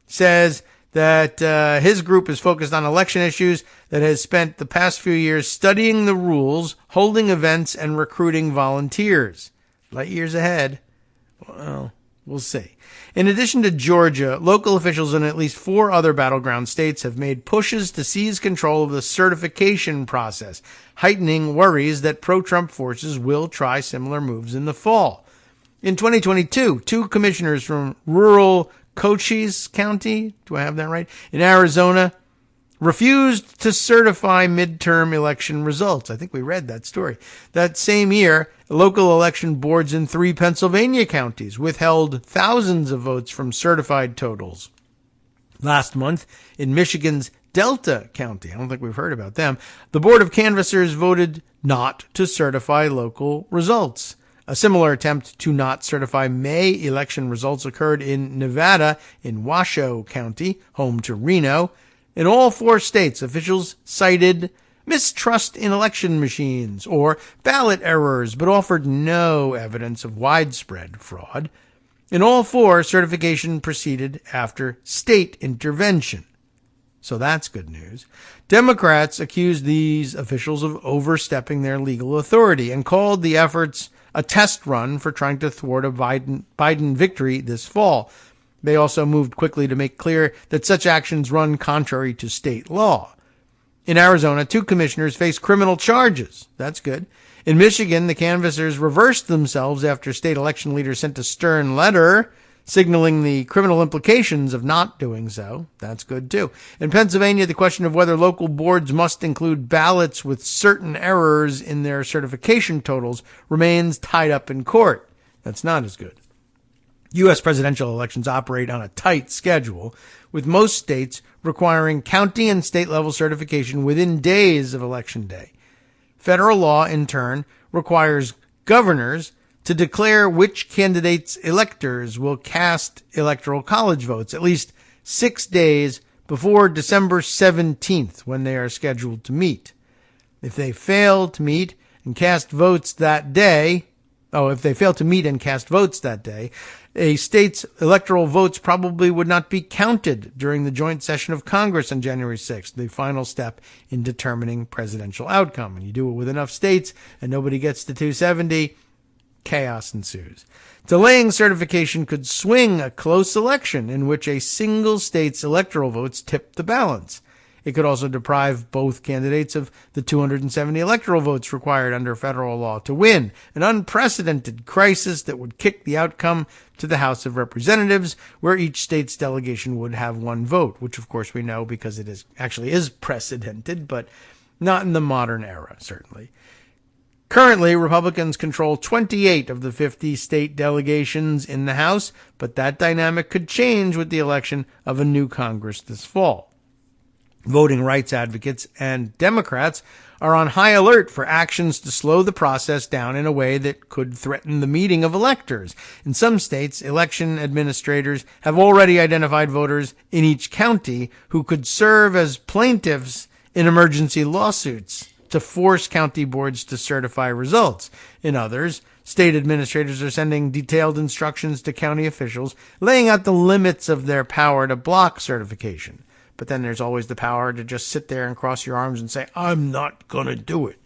says that his group is focused on election issues, that has spent the past few years studying the rules, holding events, and recruiting volunteers. Light years ahead. Well, we'll see. In addition to Georgia, local officials in at least 4 other battleground states have made pushes to seize control of the certification process, heightening worries that pro-Trump forces will try similar moves in the fall. In 2022, 2 commissioners from rural Cochise County, do I have that right, in Arizona, refused to certify midterm election results. I think we read that story. That same year, local election boards in 3 Pennsylvania counties withheld thousands of votes from certified totals. Last month, in Michigan's Delta County, I don't think we've heard about them, the Board of Canvassers voted not to certify local results. A similar attempt to not certify May election results occurred in Nevada, in Washoe County, home to Reno. In all 4 states, officials cited mistrust in election machines or ballot errors, but offered no evidence of widespread fraud. In all 4, certification proceeded after state intervention. So that's good news. Democrats accused these officials of overstepping their legal authority and called the efforts a test run for trying to thwart a Biden victory this fall. They also moved quickly to make clear that such actions run contrary to state law. In Arizona, 2 commissioners face criminal charges. That's good. In Michigan, the canvassers reversed themselves after state election leaders sent a stern letter signaling the criminal implications of not doing so. That's good, too. In Pennsylvania, the question of whether local boards must include ballots with certain errors in their certification totals remains tied up in court. That's not as good. U.S. presidential elections operate on a tight schedule, with most states requiring county and state-level certification within days of Election Day. Federal law, in turn, requires governors to declare which candidates' electors will cast electoral college votes at least 6 days before December 17th, when they are scheduled to meet. If they fail to meet and cast votes that day, A state's electoral votes probably would not be counted during the joint session of Congress on January 6th, the final step in determining presidential outcome. And you do it with enough states and nobody gets to 270, chaos ensues. Delaying certification could swing a close election in which a single state's electoral votes tipped the balance. It could also deprive both candidates of the 270 electoral votes required under federal law to win, an unprecedented crisis that would kick the outcome to the House of Representatives, where each state's delegation would have one vote, which of course we know because it is precedented, but not in the modern era, certainly. Currently, Republicans control 28 of the 50 state delegations in the House, but that dynamic could change with the election of a new Congress this fall. Voting rights advocates and Democrats are on high alert for actions to slow the process down in a way that could threaten the meeting of electors. In some states, election administrators have already identified voters in each county who could serve as plaintiffs in emergency lawsuits to force county boards to certify results. In others, state administrators are sending detailed instructions to county officials, laying out the limits of their power to block certification. But then there's always the power to just sit there and cross your arms and say, I'm not going to do it,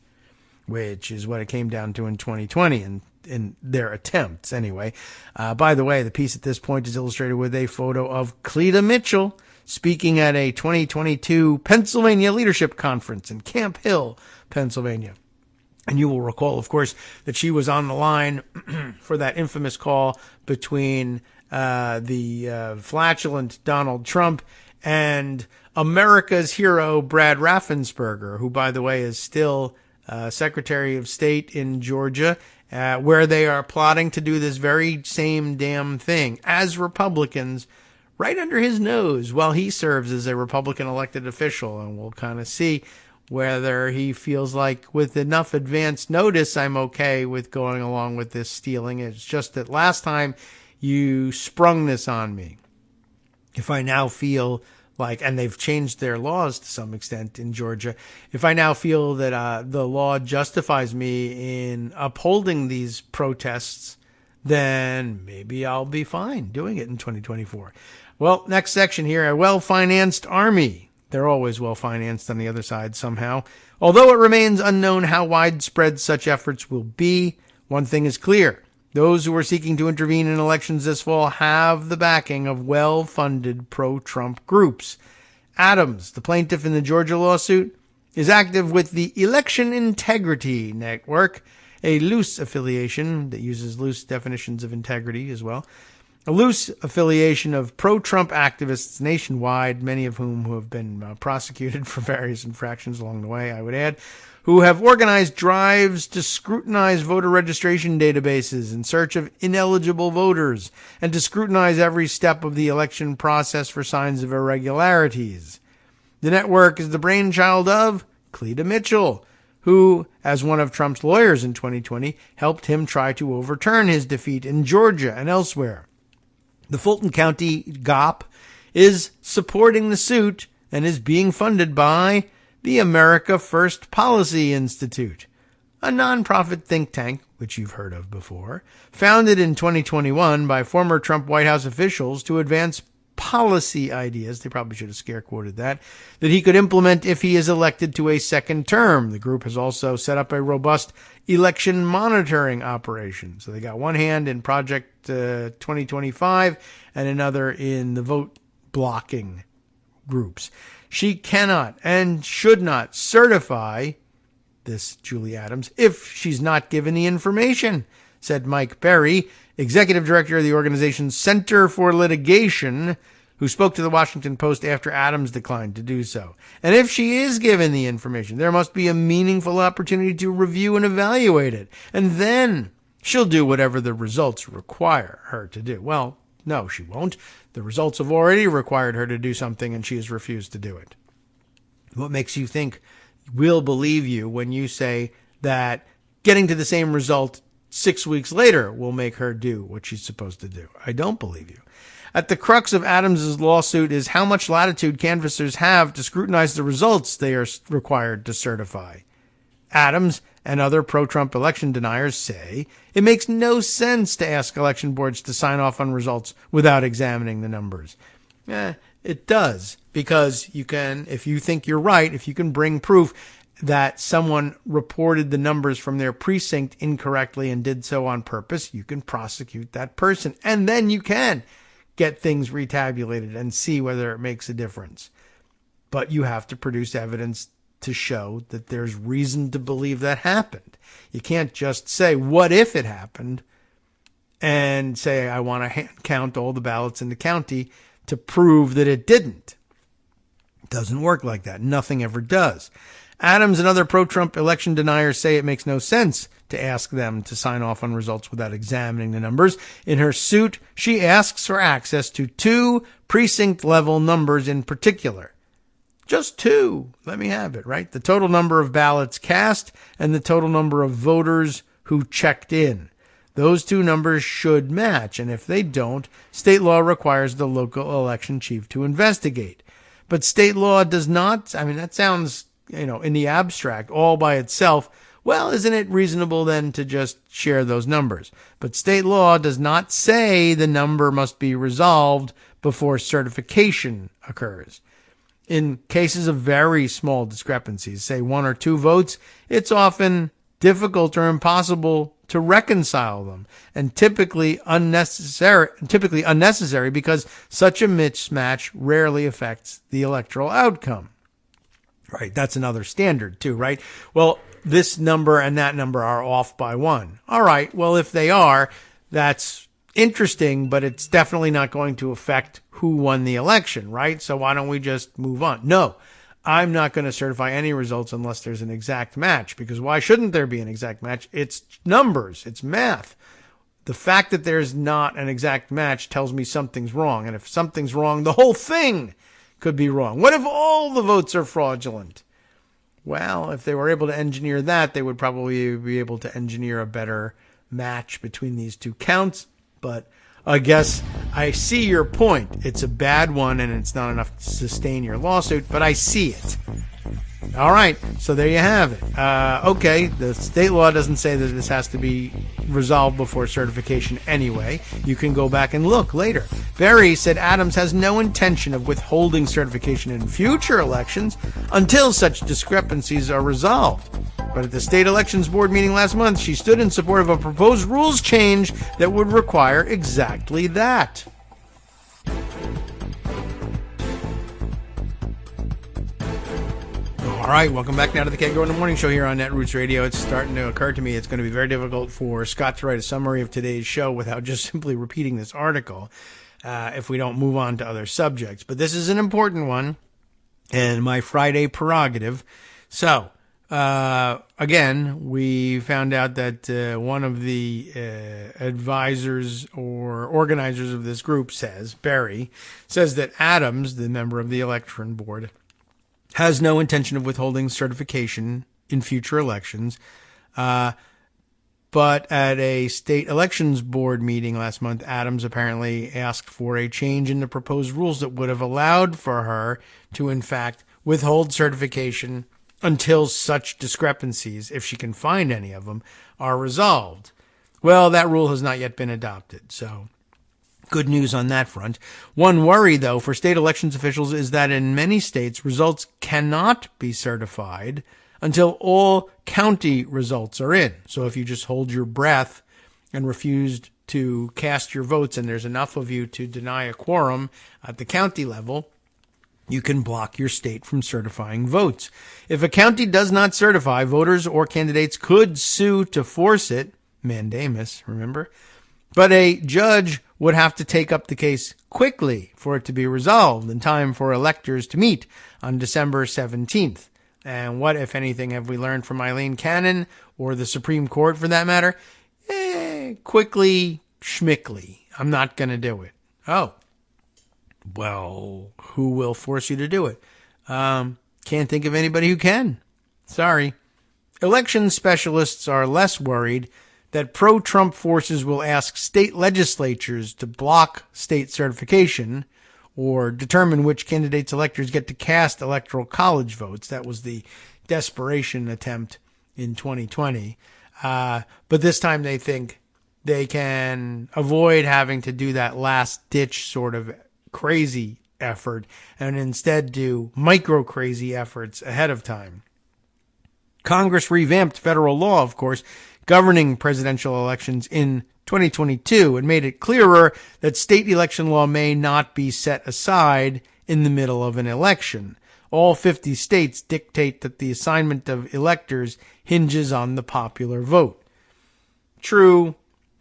which is what it came down to in 2020 in their attempts anyway. By the way, the piece at this point is illustrated with a photo of Cleta Mitchell speaking at a 2022 Pennsylvania Leadership Conference in Camp Hill, Pennsylvania. And you will recall, of course, that she was on the line for that infamous call between the flatulent Donald Trump and America's hero, Brad Raffensperger, who, by the way, is still Secretary of State in Georgia, where they are plotting to do this very same damn thing as Republicans right under his nose while he serves as a Republican elected official. And we'll kind of see whether he feels like with enough advance notice, I'm okay with going along with this stealing. It's just that last time you sprung this on me. If I now feel like, and they've changed their laws to some extent in Georgia, if I now feel that the law justifies me in upholding these protests, then maybe I'll be fine doing it in 2024. Well, next section here, a well-financed army. They're always well-financed on the other side somehow. Although it remains unknown how widespread such efforts will be, one thing is clear. Those who are seeking to intervene in elections this fall have the backing of well-funded pro-Trump groups. Adams, the plaintiff in the Georgia lawsuit, is active with the Election Integrity Network, a loose affiliation that uses loose definitions of integrity as well. A loose affiliation of pro-Trump activists nationwide, many of whom have been prosecuted for various infractions along the way, I would add, who have organized drives to scrutinize voter registration databases in search of ineligible voters and to scrutinize every step of the election process for signs of irregularities. The network is the brainchild of Cleta Mitchell, who, as one of Trump's lawyers in 2020, helped him try to overturn his defeat in Georgia and elsewhere. The Fulton County GOP is supporting the suit and is being funded by the America First Policy Institute, a nonprofit think tank, which you've heard of before, founded in 2021 by former Trump White House officials to advance policy ideas, they probably should have scare quoted that he could implement if he is elected to a second term. The group has also set up a robust election monitoring operation. So they got one hand in Project 2025 and another in the vote blocking groups. She cannot and should not certify this Julie Adams if she's not given the information, said Mike Berry, executive director of the organization's Center for Litigation, who spoke to the Washington Post after Adams declined to do so. And if she is given the information, there must be a meaningful opportunity to review and evaluate it. And then she'll do whatever the results require her to do. Well, no, she won't. The results have already required her to do something, and she has refused to do it. What makes you think we'll believe you when you say that getting to the same result 6 weeks later will make her do what she's supposed to do? I don't believe you. At the crux of Adams's lawsuit is how much latitude canvassers have to scrutinize the results they are required to certify. Adams and other pro-Trump election deniers say it makes no sense to ask election boards to sign off on results without examining the numbers. It does, because you can, if you think you're right, if you can bring proof that someone reported the numbers from their precinct incorrectly and did so on purpose, you can prosecute that person. And then you can get things retabulated and see whether it makes a difference. But you have to produce evidence to show that there's reason to believe that happened. You can't just say, what if it happened? And say, I want to hand count all the ballots in the county to prove that it didn't. It doesn't work like that. Nothing ever does. Adams and other pro-Trump election deniers say it makes no sense to ask them to sign off on results without examining the numbers. In her suit, she asks for access to 2 precinct-level numbers in particular. Just 2. Let me have it, right? The total number of ballots cast and the total number of voters who checked in. Those 2 numbers should match, and if they don't, state law requires the local election chief to investigate. But state law does not, that sounds, in the abstract, all by itself. Well, isn't it reasonable then to just share those numbers? But state law does not say the number must be resolved before certification occurs. In cases of very small discrepancies, say 1 or 2 votes, it's often difficult or impossible to reconcile them, and typically unnecessary because such a mismatch rarely affects the electoral outcome. Right, that's another standard too, right? Well, this number and that number are off by 1. All right, well, if they are, that's interesting, but it's definitely not going to affect who won the election, right? So why don't we just move on? No, I'm not going to certify any results unless there's an exact match, because why shouldn't there be an exact match? It's numbers. It's math. The fact that there's not an exact match tells me something's wrong. And if something's wrong, the whole thing could be wrong. What if all the votes are fraudulent? Well, if they were able to engineer that, they would probably be able to engineer a better match between these 2 counts. But I guess I see your point. It's a bad one, and it's not enough to sustain your lawsuit, but I see it. All right, so there you have it. Okay, the state law doesn't say that this has to be resolved before certification anyway. You can go back and look later. Berry said Adams has no intention of withholding certification in future elections until such discrepancies are resolved. But at the State Elections Board meeting last month, she stood in support of a proposed rules change that would require exactly that. All right, welcome back now to the Kagro in the Morning Show here on Netroots Radio. It's starting to occur to me it's going to be very difficult for Scott to write a summary of today's show without just simply repeating this article if we don't move on to other subjects. But this is an important one and my Friday prerogative. So, again, we found out that one of the advisors or organizers of this group Barry says that Adams, the member of the election board, has no intention of withholding certification in future elections. But at a state elections board meeting last month, Adams apparently asked for a change in the proposed rules that would have allowed for her to, in fact, withhold certification until such discrepancies, if she can find any of them, are resolved. Well, that rule has not yet been adopted, so good news on that front. One worry, though, for state elections officials is that in many states, results cannot be certified until all county results are in. So if you just hold your breath and refused to cast your votes and there's enough of you to deny a quorum at the county level, you can block your state from certifying votes. If a county does not certify, voters or candidates could sue to force it, mandamus, remember? But a judge would have to take up the case quickly for it to be resolved in time for electors to meet on December 17th. And what, if anything, have we learned from Eileen Cannon or the Supreme Court for that matter? Quickly, schmickly. I'm not going to do it. Oh. Well, who will force you to do it? Can't think of anybody who can. Sorry. Election specialists are less worried that pro-Trump forces will ask state legislatures to block state certification or determine which candidates electors get to cast electoral college votes. That was the desperation attempt in 2020. But this time they think they can avoid having to do that last-ditch sort of crazy effort and instead do micro-crazy efforts ahead of time. Congress revamped federal law, of course, governing presidential elections in 2022 and made it clearer that state election law may not be set aside in the middle of an election. All 50 states dictate that the assignment of electors hinges on the popular vote. True,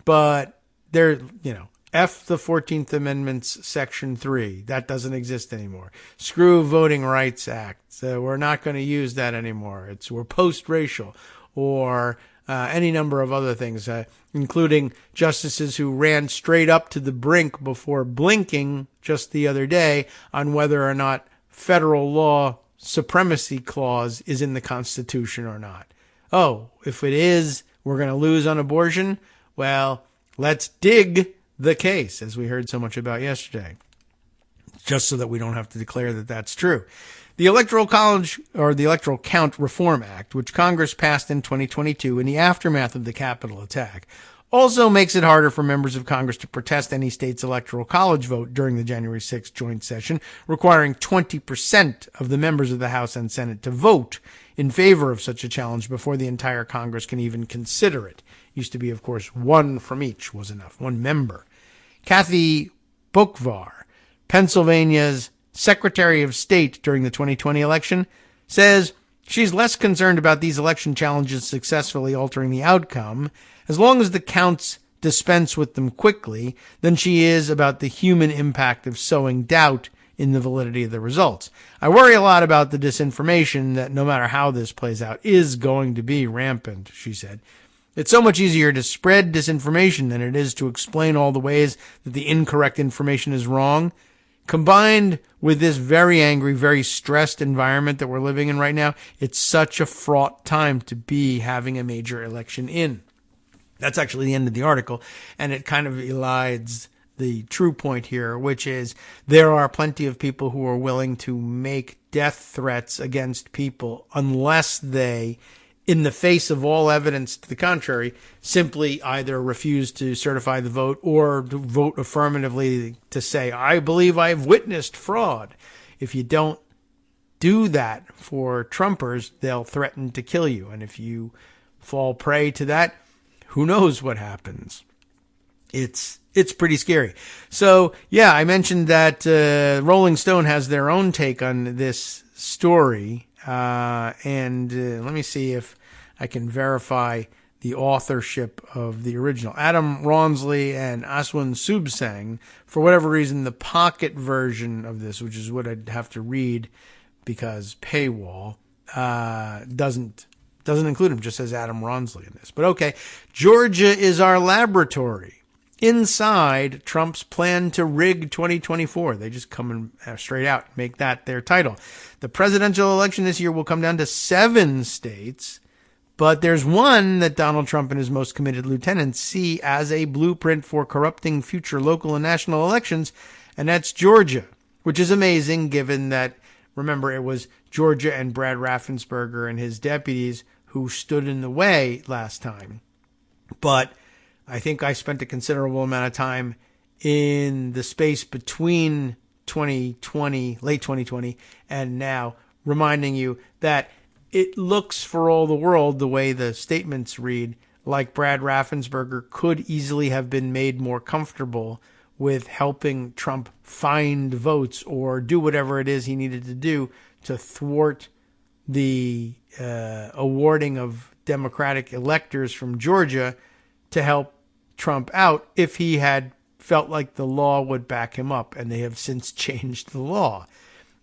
but there, F the 14th Amendment's Section 3. That doesn't exist anymore. Screw Voting Rights Act. We're not going to use that anymore. We're post-racial. Or any number of other things, including justices who ran straight up to the brink before blinking just the other day on whether or not federal law supremacy clause is in the Constitution or not. Oh, if it is, we're going to lose on abortion? Well, let's dig the case, as we heard so much about yesterday, just so that we don't have to declare that that's true. The Electoral College, or the Electoral Count Reform Act, which Congress passed in 2022 in the aftermath of the Capitol attack, also makes it harder for members of Congress to protest any state's Electoral College vote during the January 6th joint session, requiring 20% of the members of the House and Senate to vote in favor of such a challenge before the entire Congress can even consider it. Used to be, of course, one from each was enough, one member. Kathy Bokvar, Pennsylvania's Secretary of State during the 2020 election, says she's less concerned about these election challenges successfully altering the outcome, as long as the counts dispense with them quickly, than she is about the human impact of sowing doubt in the validity of the results. I worry a lot about the disinformation that, no matter how this plays out, is going to be rampant, she said. It's so much easier to spread disinformation than it is to explain all the ways that the incorrect information is wrong. Combined with this very angry, very stressed environment that we're living in right now, it's such a fraught time to be having a major election in. That's actually the end of the article, and it kind of elides the true point here, which is there are plenty of people who are willing to make death threats against people unless they, in the face of all evidence to the contrary, simply either refuse to certify the vote or to vote affirmatively to say, I believe I've witnessed fraud. If you don't do that for Trumpers, they'll threaten to kill you. And if you fall prey to that, who knows what happens? It's pretty scary. So, yeah, I mentioned that Rolling Stone has their own take on this story. And let me see if I can verify the authorship of the original. Adam Rawnsley and Aswin Subsang. For whatever reason, the pocket version of this, which is what I'd have to read because paywall, doesn't include him. Just says Adam Rawnsley in this. But okay, Georgia is our laboratory. Inside Trump's plan to rig 2024. They just come and straight out make that their title. The presidential election this year will come down to 7 states, but there's one that Donald Trump and his most committed lieutenants see as a blueprint for corrupting future local and national elections, and that's Georgia, which is amazing given that, remember, it was Georgia and Brad Raffensperger and his deputies who stood in the way last time. But I think I spent a considerable amount of time in the space between 2020, late 2020, and now, reminding you that it looks for all the world, the way the statements read, like Brad Raffensperger could easily have been made more comfortable with helping Trump find votes or do whatever it is he needed to do to thwart the awarding of Democratic electors from Georgia to help Trump out if he had felt like the law would back him up, and they have since changed the law.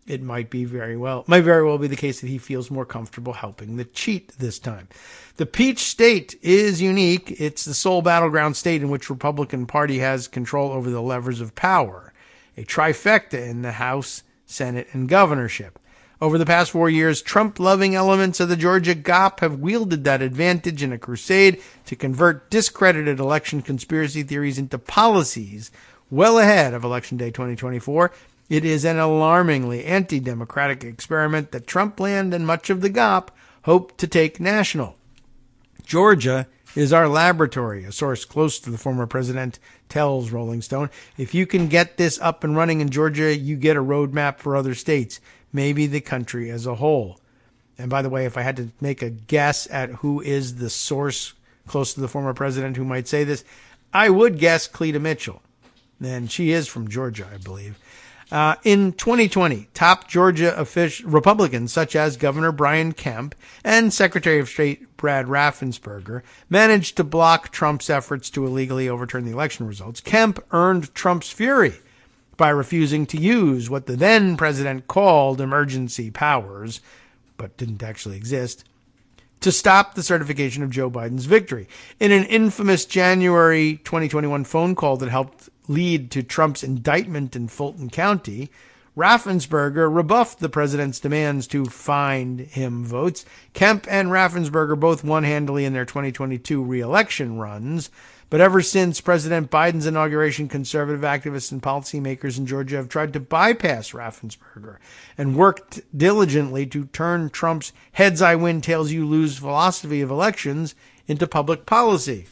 It might very well be the case that he feels more comfortable helping the cheat this time. The Peach State is unique. It's the sole battleground state in which Republican Party has control over the levers of power, a trifecta in the House, Senate, and governorship. Over the past 4 years, Trump-loving elements of the Georgia GOP have wielded that advantage in a crusade to convert discredited election conspiracy theories into policies well ahead of Election Day 2024. It is an alarmingly anti-democratic experiment that Trump land and much of the GOP hope to take national. Georgia is our laboratory, a source close to the former president tells Rolling Stone. If you can get this up and running in Georgia, you get a roadmap for other states, maybe the country as a whole. And by the way, if I had to make a guess at who is the source close to the former president who might say this, I would guess Cleta Mitchell. And she is from Georgia, I believe. In 2020, top Georgia Republicans such as Governor Brian Kemp and Secretary of State Brad Raffensperger managed to block Trump's efforts to illegally overturn the election results. Kemp earned Trump's fury by refusing to use what the then president called emergency powers, but didn't actually exist, to stop the certification of Joe Biden's victory. In an infamous January 2021 phone call that helped lead to Trump's indictment in Fulton County, Raffensperger rebuffed the president's demands to find him votes. Kemp and Raffensperger both won handily in their 2022 re-election runs. But ever since President Biden's inauguration, conservative activists and policymakers in Georgia have tried to bypass Raffensperger and worked diligently to turn Trump's heads I win, tails you lose philosophy of elections into public policy.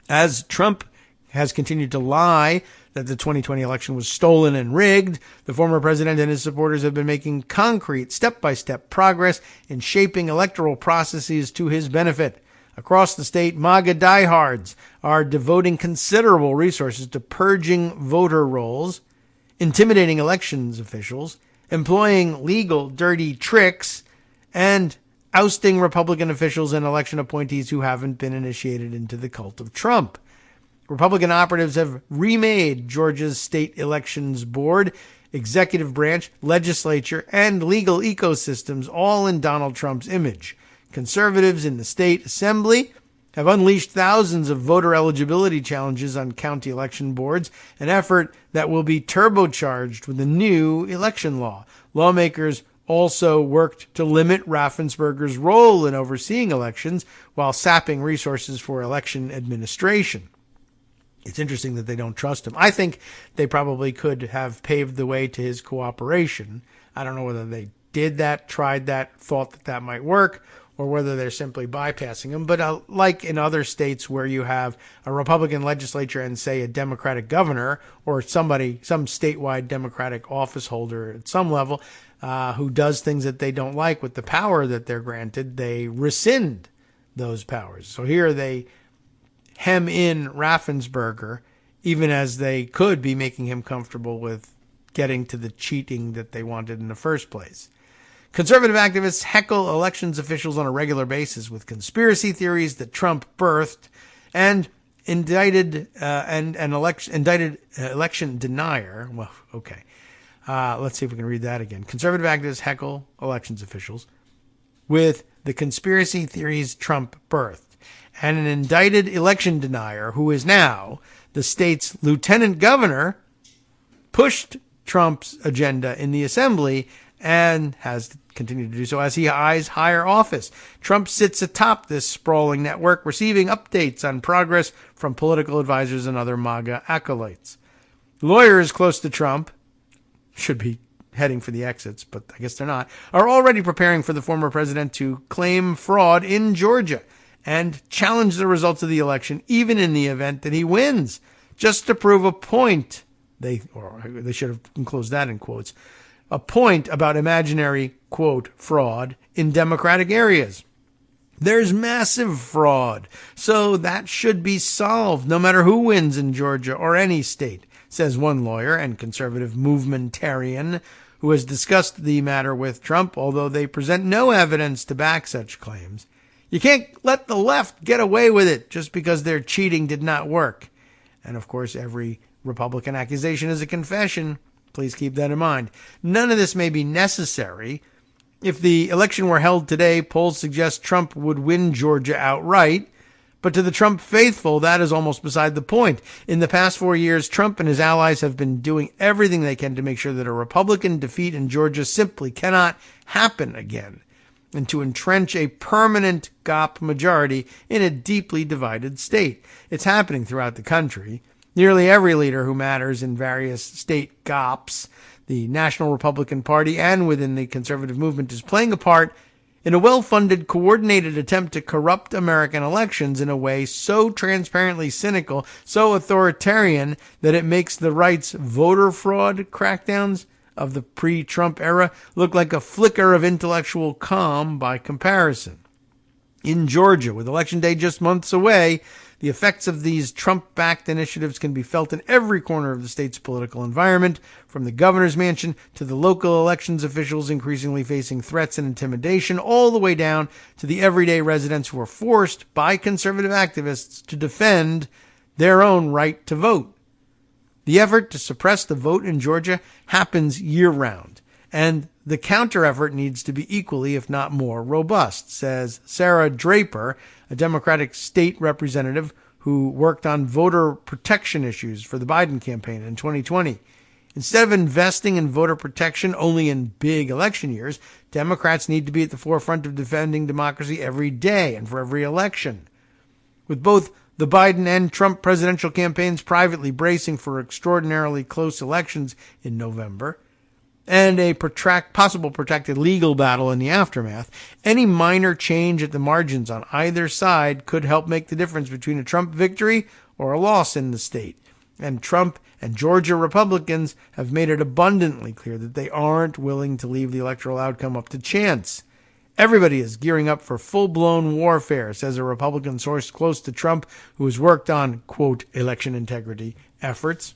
As Trump has continued to lie that the 2020 election was stolen and rigged, the former president and his supporters have been making concrete, step-by-step progress in shaping electoral processes to his benefit. Across the state, MAGA diehards are devoting considerable resources to purging voter rolls, intimidating elections officials, employing legal dirty tricks, and ousting Republican officials and election appointees who haven't been initiated into the cult of Trump. Republican operatives have remade Georgia's state elections board, executive branch, legislature, and legal ecosystems, all in Donald Trump's image. Conservatives in the state assembly have unleashed thousands of voter eligibility challenges on county election boards, an effort that will be turbocharged with the new election law. Lawmakers also worked to limit Raffensperger's role in overseeing elections while sapping resources for election administration. It's interesting that they don't trust him. I think they probably could have paved the way to his cooperation. I don't know whether they did that, tried that, thought that that might work, or whether they're simply bypassing him. But like in other states where you have a Republican legislature and, say, a Democratic governor or some statewide Democratic office holder at some level who does things that they don't like with the power that they're granted, they rescind those powers. So here they hem in Raffensperger, even as they could be making him comfortable with getting to the cheating that they wanted in the first place. Conservative activists heckle elections officials on a regular basis with conspiracy theories that Trump birthed and indicted election denier. Well, okay. Let's see if we can read that again. Conservative activists heckle elections officials with the conspiracy theories Trump birthed, and an indicted election denier who is now the state's lieutenant governor pushed Trump's agenda in the assembly and has continued to do so as he eyes higher office. Trump sits atop this sprawling network, receiving updates on progress from political advisors and other MAGA acolytes. Lawyers close to Trump should be heading for the exits, but I guess they're not, are already preparing for the former president to claim fraud in Georgia and challenge the results of the election, even in the event that he wins, just to prove a point. They should have enclosed that in quotes. A point about imaginary, quote, fraud in Democratic areas. There's massive fraud, so that should be solved no matter who wins in Georgia or any state, says one lawyer and conservative movementarian who has discussed the matter with Trump, although they present no evidence to back such claims. You can't let the left get away with it just because their cheating did not work. And of course, every Republican accusation is a confession. Please keep that in mind. None of this may be necessary. If the election were held today, polls suggest Trump would win Georgia outright. But to the Trump faithful, that is almost beside the point. In the past 4 years, Trump and his allies have been doing everything they can to make sure that a Republican defeat in Georgia simply cannot happen again, and to entrench a permanent GOP majority in a deeply divided state. It's happening throughout the country. Nearly every leader who matters in various state GOPs, the National Republican Party, and within the conservative movement is playing a part in a well-funded, coordinated attempt to corrupt American elections in a way so transparently cynical, so authoritarian, that it makes the right's voter fraud crackdowns of the pre-Trump era look like a flicker of intellectual calm by comparison. In Georgia, with Election Day just months away, the effects of these Trump-backed initiatives can be felt in every corner of the state's political environment, from the governor's mansion to the local elections officials increasingly facing threats and intimidation, all the way down to the everyday residents who are forced by conservative activists to defend their own right to vote. The effort to suppress the vote in Georgia happens year-round, and the counter-effort needs to be equally, if not more, robust, says Sarah Draper, a Democratic state representative who worked on voter protection issues for the Biden campaign in 2020. Instead of investing in voter protection only in big election years, Democrats need to be at the forefront of defending democracy every day and for every election. With both the Biden and Trump presidential campaigns privately bracing for extraordinarily close elections in November, and a possible protracted legal battle in the aftermath, any minor change at the margins on either side could help make the difference between a Trump victory or a loss in the state. And Trump and Georgia Republicans have made it abundantly clear that they aren't willing to leave the electoral outcome up to chance. Everybody is gearing up for full-blown warfare, says a Republican source close to Trump who has worked on, quote, election integrity efforts.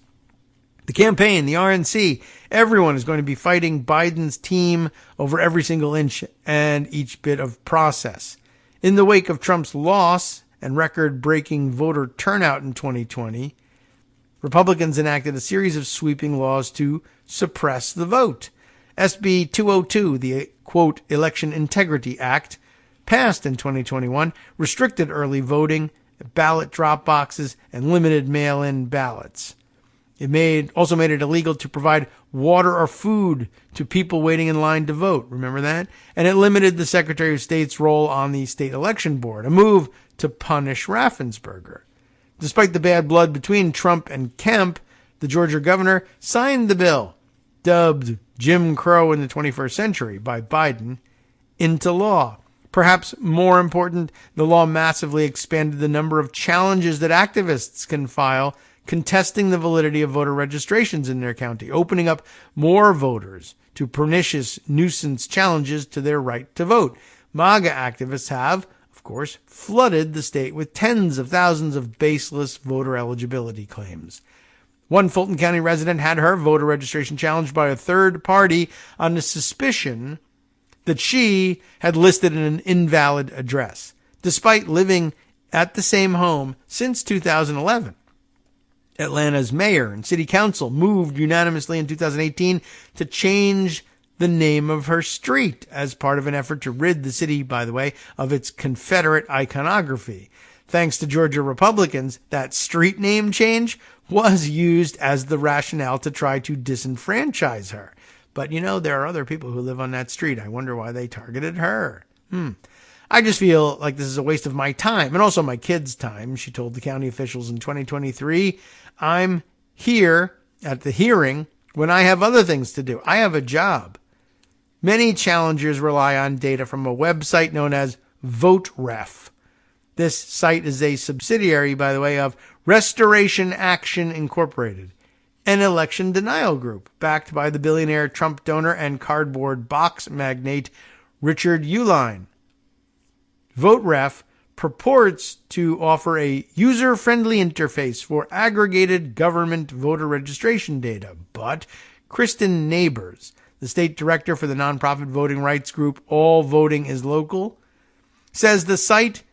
The campaign, the RNC, everyone is going to be fighting Biden's team over every single inch and each bit of process. In the wake of Trump's loss and record-breaking voter turnout in 2020, Republicans enacted a series of sweeping laws to suppress the vote. SB 202, the, quote, Election Integrity Act, passed in 2021, restricted early voting, ballot drop boxes, and limited mail-in ballots. It also made it illegal to provide water or food to people waiting in line to vote. Remember that? And it limited the Secretary of State's role on the state election board, a move to punish Raffensperger. Despite the bad blood between Trump and Kemp, the Georgia governor signed the bill, dubbed Jim Crow in the 21st century by Biden, into law. Perhaps more important, the law massively expanded the number of challenges that activists can file contesting the validity of voter registrations in their county, opening up more voters to pernicious nuisance challenges to their right to vote. MAGA activists have, of course, flooded the state with tens of thousands of baseless voter eligibility claims. One Fulton County resident had her voter registration challenged by a third party on the suspicion that she had listed an invalid address, despite living at the same home since 2011. Atlanta's mayor and city council moved unanimously in 2018 to change the name of her street as part of an effort to rid the city, by the way, of its Confederate iconography. Thanks to Georgia Republicans, that street name change was used as the rationale to try to disenfranchise her. But, there are other people who live on that street. I wonder why they targeted her. I just feel like this is a waste of my time and also my kids' time, she told the county officials in 2023. I'm here at the hearing when I have other things to do. I have a job. Many challengers rely on data from a website known as VoteRef. This site is a subsidiary, by the way, of Restoration Action Incorporated, an election denial group backed by the billionaire Trump donor and cardboard box magnate Richard Uihlein. VoteRef purports to offer a user-friendly interface for aggregated government voter registration data, but Kristen Neighbors, the state director for the nonprofit voting rights group All Voting is Local, says the site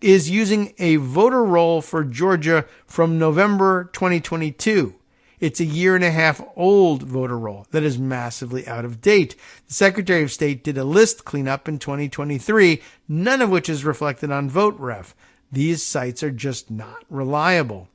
is using a voter roll for Georgia from November 2022. It's a year-and-a-half-old voter roll that is massively out of date. The Secretary of State did a list cleanup in 2023, none of which is reflected on VoteRef. These sites are just not reliable.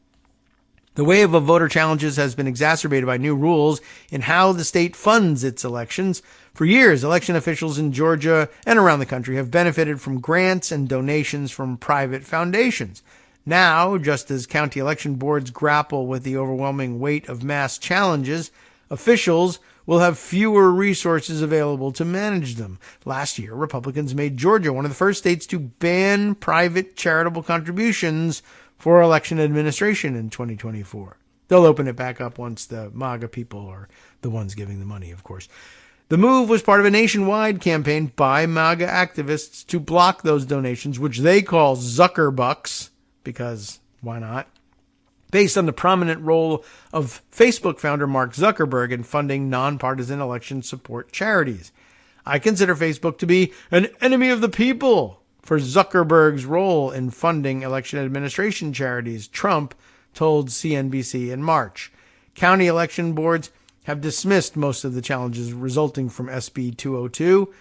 The wave of voter challenges has been exacerbated by new rules in how the state funds its elections. For years, election officials in Georgia and around the country have benefited from grants and donations from private foundations. Now, just as county election boards grapple with the overwhelming weight of mass challenges, officials will have fewer resources available to manage them. Last year, Republicans made Georgia one of the first states to ban private charitable contributions for election administration in 2024. They'll open it back up once the MAGA people are the ones giving the money, of course. The move was part of a nationwide campaign by MAGA activists to block those donations, which they call Zuckerbucks, because why not? Based on the prominent role of Facebook founder Mark Zuckerberg in funding nonpartisan election support charities. I consider Facebook to be an enemy of the people for Zuckerberg's role in funding election administration charities, Trump told CNBC in March. County election boards have dismissed most of the challenges resulting from SB 202.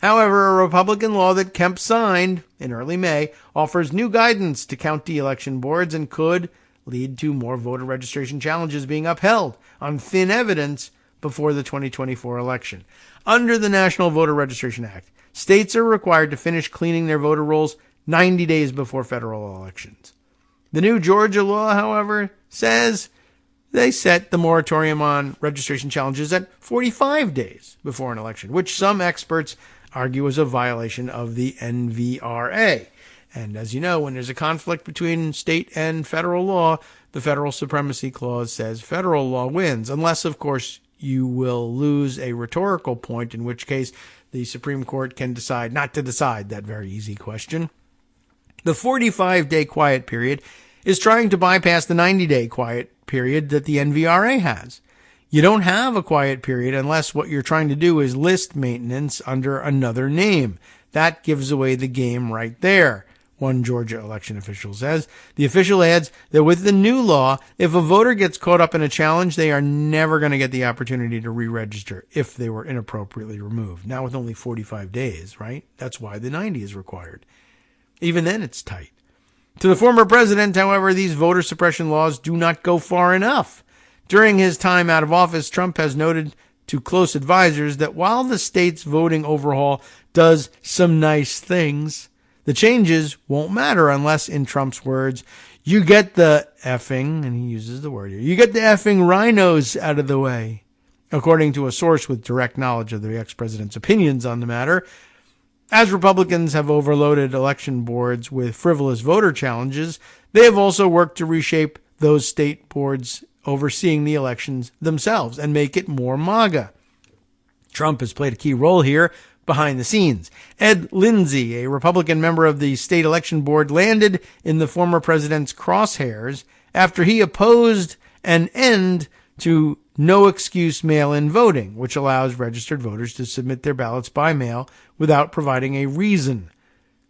However, a Republican law that Kemp signed in early May offers new guidance to county election boards and could lead to more voter registration challenges being upheld on thin evidence before the 2024 election. Under the National Voter Registration Act, states are required to finish cleaning their voter rolls 90 days before federal elections. The new Georgia law, however, says they set the moratorium on registration challenges at 45 days before an election, which some experts argue is a violation of the NVRA. And as you know, when there's a conflict between state and federal law, the Federal Supremacy Clause says federal law wins, unless, of course, you will lose a rhetorical point, in which case the Supreme Court can decide not to decide that very easy question. The 45-day quiet period is trying to bypass the 90-day quiet period that the NVRA has. You don't have a quiet period unless what you're trying to do is list maintenance under another name. That gives away the game right there, one Georgia election official says. The official adds that with the new law, if a voter gets caught up in a challenge, they are never going to get the opportunity to re-register if they were inappropriately removed. Now with only 45 days, right? That's why the 90 is required. Even then, it's tight. To the former president, however, these voter suppression laws do not go far enough. During his time out of office, Trump has noted to close advisors that while the state's voting overhaul does some nice things, the changes won't matter unless, in Trump's words, you get the effing, and he uses the word here, you get the effing rhinos out of the way. According to a source with direct knowledge of the ex-president's opinions on the matter, as Republicans have overloaded election boards with frivolous voter challenges, they have also worked to reshape those state boards overseeing the elections themselves and make it more MAGA. Trump has played a key role here behind the scenes. Ed Lindsay, a Republican member of the state election board, landed in the former president's crosshairs after he opposed an end to no-excuse mail-in voting, which allows registered voters to submit their ballots by mail without providing a reason.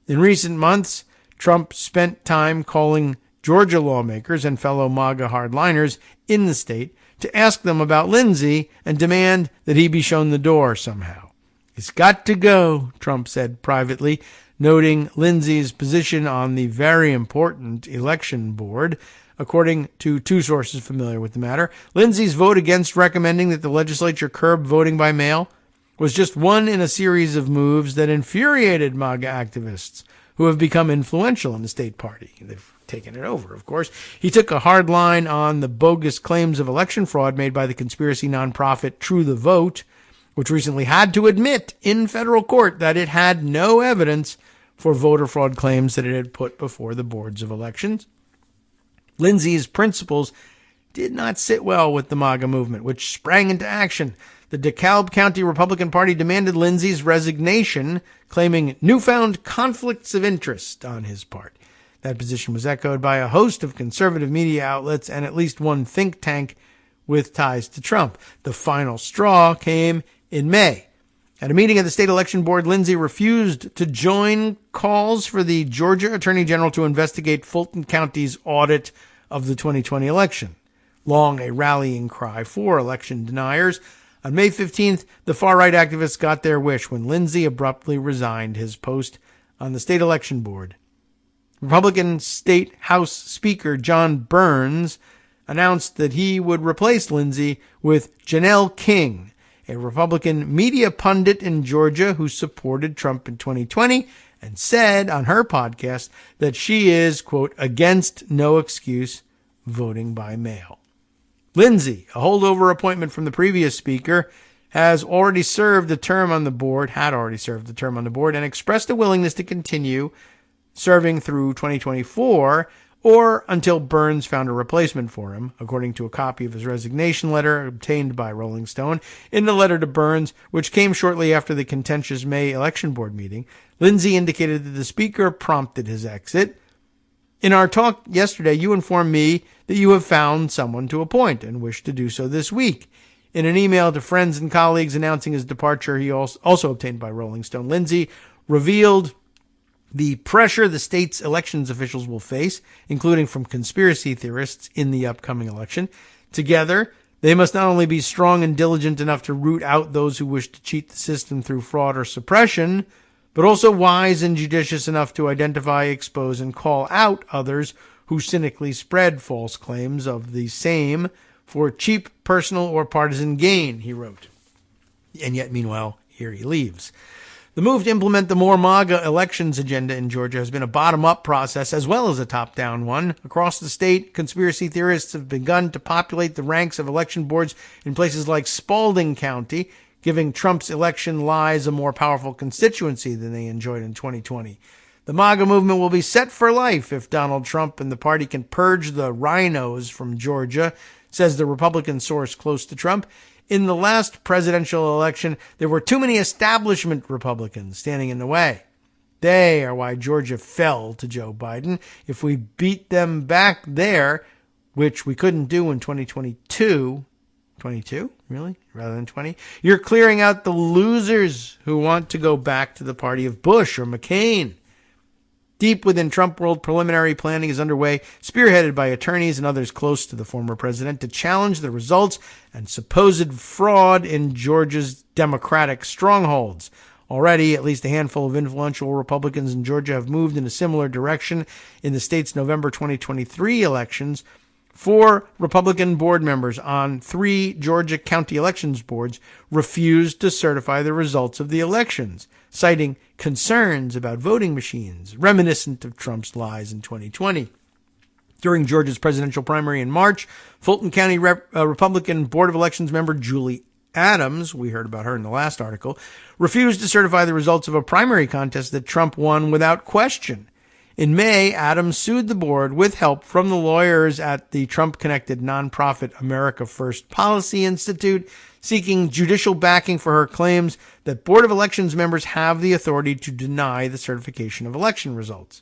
In recent months, Trump spent time calling Georgia lawmakers and fellow MAGA hardliners in the state to ask them about Lindsay and demand that he be shown the door somehow. It's got to go, Trump said privately, noting Lindsay's position on the very important election board. According to two sources familiar with the matter, Lindsay's vote against recommending that the legislature curb voting by mail was just one in a series of moves that infuriated MAGA activists who have become influential in the state party. They've taken it over, of course. He took a hard line on the bogus claims of election fraud made by the conspiracy nonprofit True the Vote, which recently had to admit in federal court that it had no evidence for voter fraud claims that it had put before the boards of elections. Lindsay's principles did not sit well with the MAGA movement, which sprang into action. The DeKalb County Republican Party demanded Lindsay's resignation, claiming newfound conflicts of interest on his part. That position was echoed by a host of conservative media outlets and at least one think tank with ties to Trump. The final straw came in May. At a meeting of the state election board, Lindsay refused to join calls for the Georgia Attorney General to investigate Fulton County's audit of the 2020 election. Long a rallying cry for election deniers, on May 15th, the far-right activists got their wish when Lindsay abruptly resigned his post on the state election board. Republican State House Speaker John Burns announced that he would replace Lindsay with Janelle King, a Republican media pundit in Georgia who supported Trump in 2020 and said on her podcast that she is, quote, against no excuse voting by mail. Lindsay, a holdover appointment from the previous speaker, had already served a term on the board, and expressed a willingness to continue serving through 2024 or until Burns found a replacement for him, according to a copy of his resignation letter obtained by Rolling Stone. In the letter to Burns, which came shortly after the contentious May election board meeting, Lindsay indicated that the speaker prompted his exit. In our talk yesterday, you informed me that you have found someone to appoint and wish to do so this week. In an email to friends and colleagues announcing his departure, he also obtained by Rolling Stone, Lindsay revealed the pressure the state's elections officials will face, including from conspiracy theorists in the upcoming election. Together, they must not only be strong and diligent enough to root out those who wish to cheat the system through fraud or suppression, but also wise and judicious enough to identify, expose, and call out others who cynically spread false claims of the same for cheap personal or partisan gain, he wrote. And yet, meanwhile, here he leaves. The move to implement the more MAGA elections agenda in Georgia has been a bottom-up process as well as a top-down one. Across the state, conspiracy theorists have begun to populate the ranks of election boards in places like Spalding County, giving Trump's election lies a more powerful constituency than they enjoyed in 2020. The MAGA movement will be set for life if Donald Trump and the party can purge the rhinos from Georgia, says the Republican source close to Trump. In the last presidential election, there were too many establishment Republicans standing in the way. They are why Georgia fell to Joe Biden. If we beat them back there, which we couldn't do in 2022, 22, really, rather than 20, you're clearing out the losers who want to go back to the party of Bush or McCain. Deep within Trump world, preliminary planning is underway, spearheaded by attorneys and others close to the former president, to challenge the results and supposed fraud in Georgia's Democratic strongholds. Already, at least a handful of influential Republicans in Georgia have moved in a similar direction in the state's November 2023 elections. 4 Republican board members on 3 Georgia county elections boards refused to certify the results of the elections, citing concerns about voting machines, reminiscent of Trump's lies in 2020. During Georgia's presidential primary in March, Fulton County Republican Board of Elections member Julie Adams, we heard about her in the last article, refused to certify the results of a primary contest that Trump won without question. In May, Adams sued the board with help from the lawyers at the Trump-connected nonprofit America First Policy Institute, seeking judicial backing for her claims that Board of Elections members have the authority to deny the certification of election results.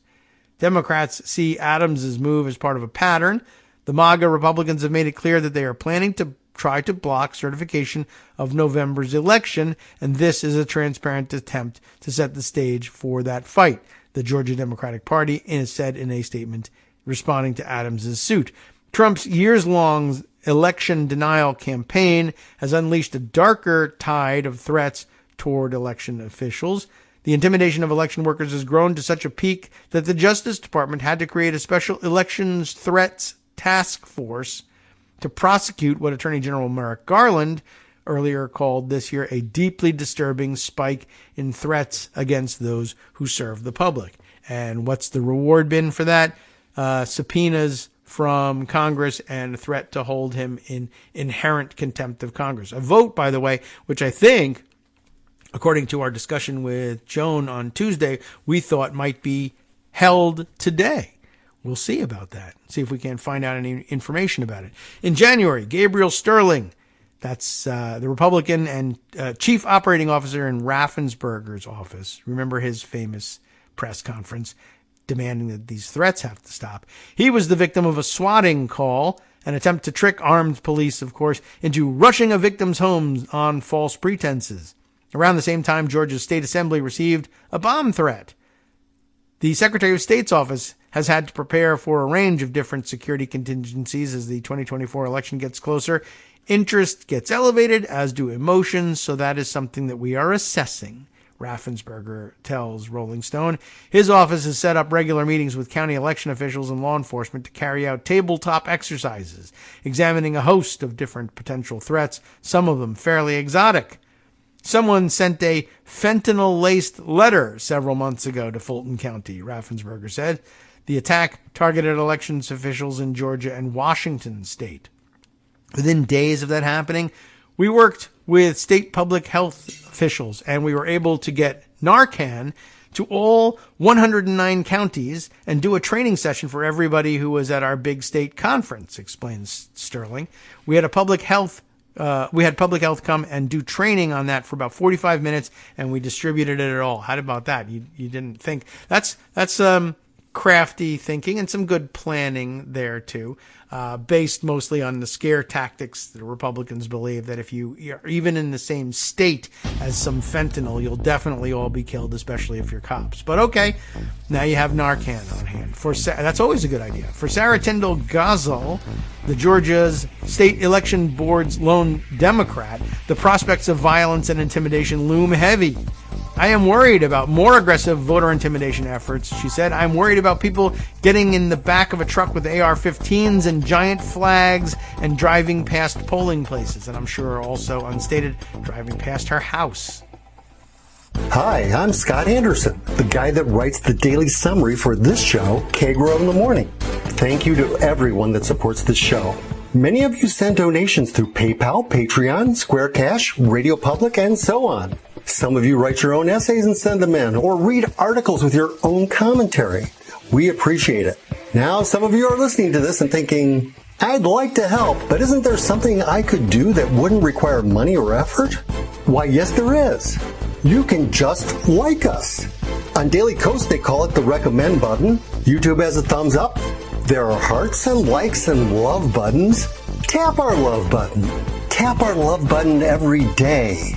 Democrats see Adams' move as part of a pattern. The MAGA Republicans have made it clear that they are planning to try to block certification of November's election, and this is a transparent attempt to set the stage for that fight, the Georgia Democratic Party said in a statement responding to Adams' suit. Trump's years-long election denial campaign has unleashed a darker tide of threats toward election officials. The intimidation of election workers has grown to such a peak that the Justice Department had to create a special elections threats task force to prosecute what Attorney General Merrick Garland earlier called this year a deeply disturbing spike in threats against those who serve the public. And what's the reward been for that? Subpoenas from Congress and a threat to hold him in inherent contempt of Congress. A vote, by the way, which I think, according to our discussion with Joan on Tuesday, we thought might be held today. We'll see about that. See if we can find out any information about it. In January, Gabriel Sterling, that's the Republican and chief operating officer in Raffensperger's office. Remember his famous press conference demanding that these threats have to stop. He was the victim of a swatting call, an attempt to trick armed police, of course, into rushing a victim's home on false pretenses. Around the same time, Georgia's state assembly received a bomb threat. The Secretary of State's office has had to prepare for a range of different security contingencies as the 2024 election gets closer. Interest gets elevated, as do emotions, so that is something that we are assessing, Raffensperger tells Rolling Stone. His office has set up regular meetings with county election officials and law enforcement to carry out tabletop exercises, examining a host of different potential threats, some of them fairly exotic. Someone sent a fentanyl-laced letter several months ago to Fulton County, Raffensperger said. The attack targeted elections officials in Georgia and Washington state. Within days of that happening, We worked with state public health officials, and we were able to get Narcan to all 109 counties and do a training session for everybody who was at our big state conference, explains Sterling. We had public health come and do training on that for about 45 minutes, and we distributed it all. How about that? You didn't think that's crafty thinking and some good planning there too, based mostly on the scare tactics that Republicans believe that if you're even in the same state as some fentanyl, you'll definitely all be killed, especially if you're cops. But okay, now you have Narcan on hand. That's always a good idea. For Sarah Tyndall Gazal, the Georgia's state election board's lone Democrat, the prospects of violence and intimidation loom heavy. I am worried about more aggressive voter intimidation efforts, she said. I'm worried about people getting in the back of a truck with AR-15s and giant flags and driving past polling places. And I'm sure also unstated, driving past her house. Hi, I'm Scott Anderson, the guy that writes the daily summary for this show, Kagro in the Morning. Thank you to everyone that supports this show. Many of you send donations through PayPal, Patreon, Square Cash, Radio Public, and so on. Some of you write your own essays and send them in, or read articles with your own commentary. We appreciate it. Now, some of you are listening to this and thinking, I'd like to help, but isn't there something I could do that wouldn't require money or effort? Why, yes, there is. You can just like us. On Daily Kos, they call it the recommend button. YouTube has a thumbs up. There are hearts and likes and love buttons. Tap our love button. Tap our love button every day.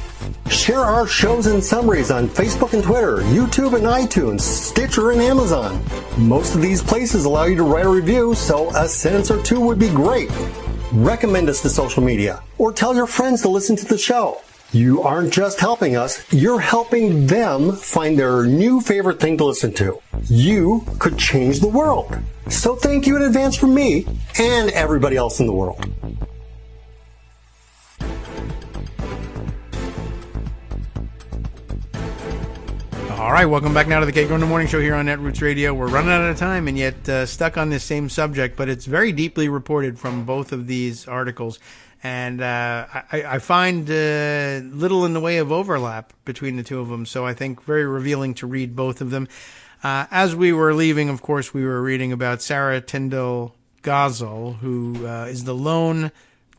Share our shows and summaries on Facebook and Twitter, YouTube and iTunes, Stitcher and Amazon. Most of these places allow you to write a review, so a sentence or two would be great. Recommend us to social media, or tell your friends to listen to the show. You aren't just helping us, you're helping them find their new favorite thing to listen to. You could change the world. So thank you in advance from me and everybody else in the world. All right, welcome back now to the Kagro in the Morning Show here on Netroots Radio. We're running out of time and yet stuck on this same subject, but it's very deeply reported from both of these articles. And I find little in the way of overlap between the two of them, so I think very revealing to read both of them. As we were leaving, of course, we were reading about Sarah Tyndall Gazal, who is the lone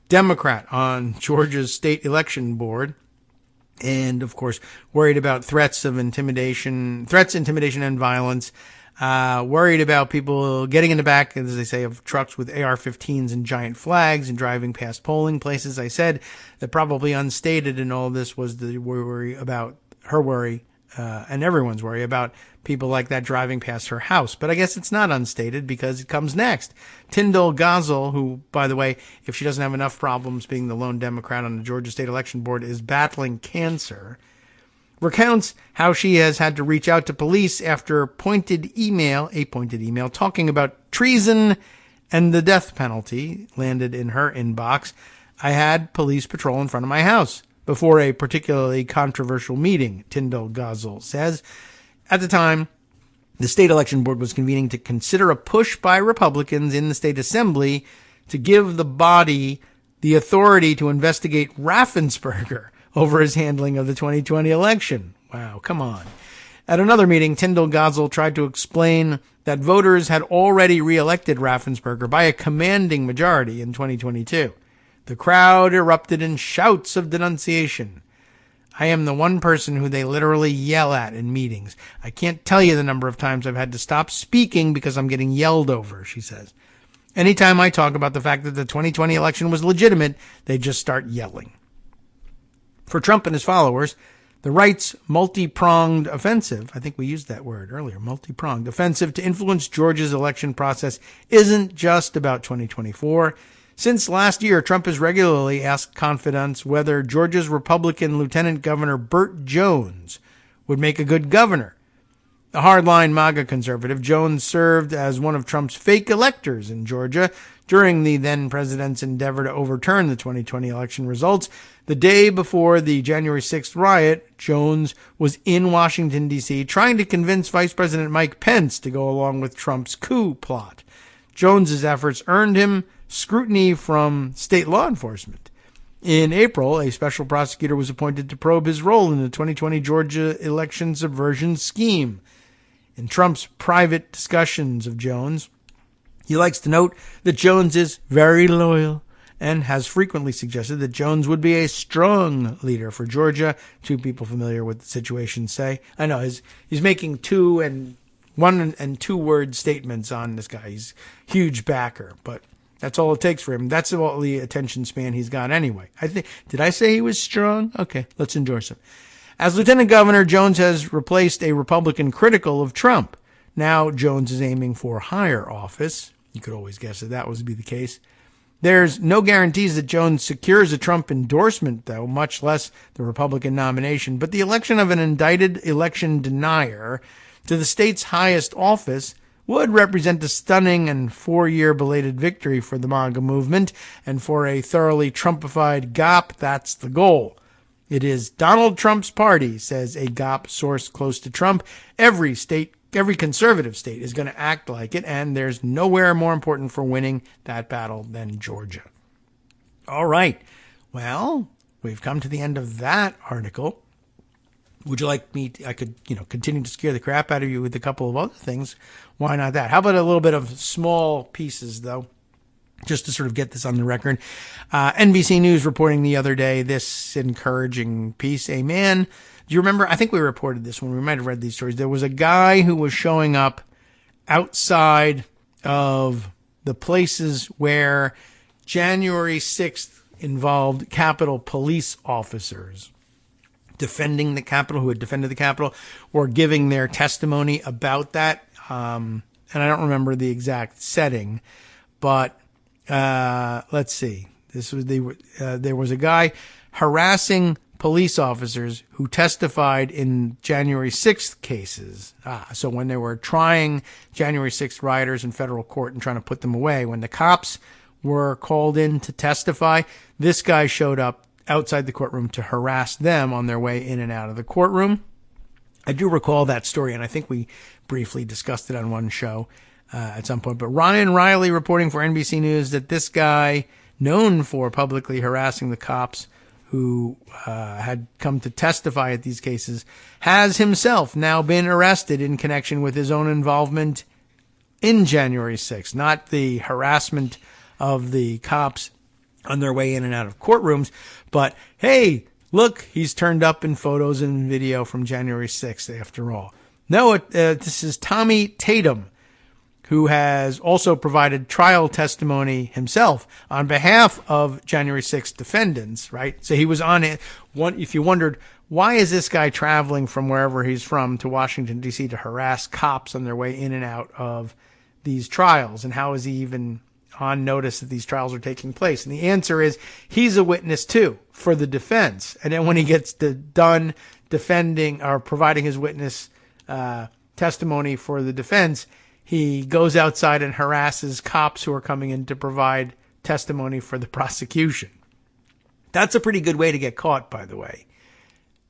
Democrat on Georgia's state election board. And, of course, worried about threats, intimidation, and violence. Worried about people getting in the back, as they say, of trucks with AR-15s and giant flags and driving past polling places. I said that probably unstated in all this was the worry about her worry, and everyone's worry about people like that driving past her house. But I guess it's not unstated because it comes next. Tyndall Gazal, who, by the way, if she doesn't have enough problems being the lone Democrat on the Georgia State Election Board, is battling cancer, recounts how she has had to reach out to police after a pointed email talking about treason and the death penalty landed in her inbox. I had police patrol in front of my house before a particularly controversial meeting, Tyndall Gazal says. At the time, the state election board was convening to consider a push by Republicans in the state assembly to give the body the authority to investigate Raffensperger over his handling of the 2020 election. Wow, come on. At another meeting, Tyndall Gazal tried to explain that voters had already reelected Raffensperger by a commanding majority in 2022. The crowd erupted in shouts of denunciation. I am the one person who they literally yell at in meetings. I can't tell you the number of times I've had to stop speaking because I'm getting yelled over, she says. Anytime I talk about the fact that the 2020 election was legitimate, they just start yelling. For Trump and his followers, the right's multi-pronged offensive, I think we used that word earlier, multi-pronged offensive to influence Georgia's election process isn't just about 2024. Since last year, Trump has regularly asked confidants whether Georgia's Republican Lieutenant Governor Burt Jones would make a good governor. The hardline MAGA conservative, Jones served as one of Trump's fake electors in Georgia during the then-president's endeavor to overturn the 2020 election results. The day before the January 6th riot, Jones was in Washington, D.C., trying to convince Vice President Mike Pence to go along with Trump's coup plot. Jones's efforts earned him scrutiny from state law enforcement. In April, a special prosecutor was appointed to probe his role in the 2020 Georgia election subversion scheme. In Trump's private discussions of Jones, he likes to note that Jones is very loyal and has frequently suggested that Jones would be a strong leader for Georgia. Two people familiar with the situation say. I know he's making one and two word statements on this guy. He's a huge backer, but that's all it takes for him. That's all the attention span he's got anyway. Did I say he was strong? Okay, let's endorse him. As lieutenant governor, Jones has replaced a Republican critical of Trump. Now Jones is aiming for higher office. You could always guess that would be the case. There's no guarantees that Jones secures a Trump endorsement, though, much less the Republican nomination. But the election of an indicted election denier to the state's highest office would represent a stunning and 4-year belated victory for the MAGA movement. And for a thoroughly Trumpified GOP, that's the goal. It is Donald Trump's party, says a GOP source close to Trump. Every conservative state is going to act like it, and there's nowhere more important for winning that battle than Georgia. All right. Well, we've come to the end of that article. Would you like me I could, continue to scare the crap out of you with a couple of other things. Why not that? How about a little bit of small pieces, though, just to sort of get this on the record. NBC News reporting the other day this encouraging piece. A man, do you remember? I think we reported this one. We might have read these stories. There was a guy who was showing up outside of the places where January 6th involved Capitol police officers defending the Capitol, who had defended the Capitol, or giving their testimony about that. And I don't remember the exact setting, but let's see. There was a guy harassing police officers who testified in January 6th cases. So when they were trying January 6th rioters in federal court and trying to put them away, when the cops were called in to testify, this guy showed up outside the courtroom to harass them on their way in and out of the courtroom. I do recall that story, and I think we briefly discussed it on one show at some point. But Ryan Riley reporting for NBC News that this guy, known for publicly harassing the cops who had come to testify at these cases, has himself now been arrested in connection with his own involvement in January 6th, not the harassment of the cops on their way in and out of courtrooms, but hey, look, he's turned up in photos and video from January 6th after all. No, this is Tommy Tatum, who has also provided trial testimony himself on behalf of January 6th defendants, right? So he was on it. If you wondered, why is this guy traveling from wherever he's from to Washington, D.C. to harass cops on their way in and out of these trials? And how is he even on notice that these trials are taking place? And the answer is he's a witness too for the defense. And then when he gets done defending or providing his witness testimony for the defense, he goes outside and harasses cops who are coming in to provide testimony for the prosecution. That's a pretty good way to get caught, by the way.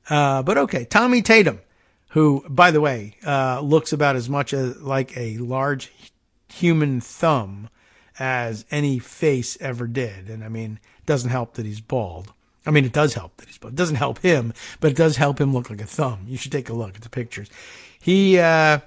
But okay, Tommy Tatum, who, by the way, looks about as much like a large human thumb as any face ever did. And I mean, it doesn't help that he's bald. I mean, it does help that he's bald. It doesn't help him, but it does help him look like a thumb. You should take a look at the pictures. He has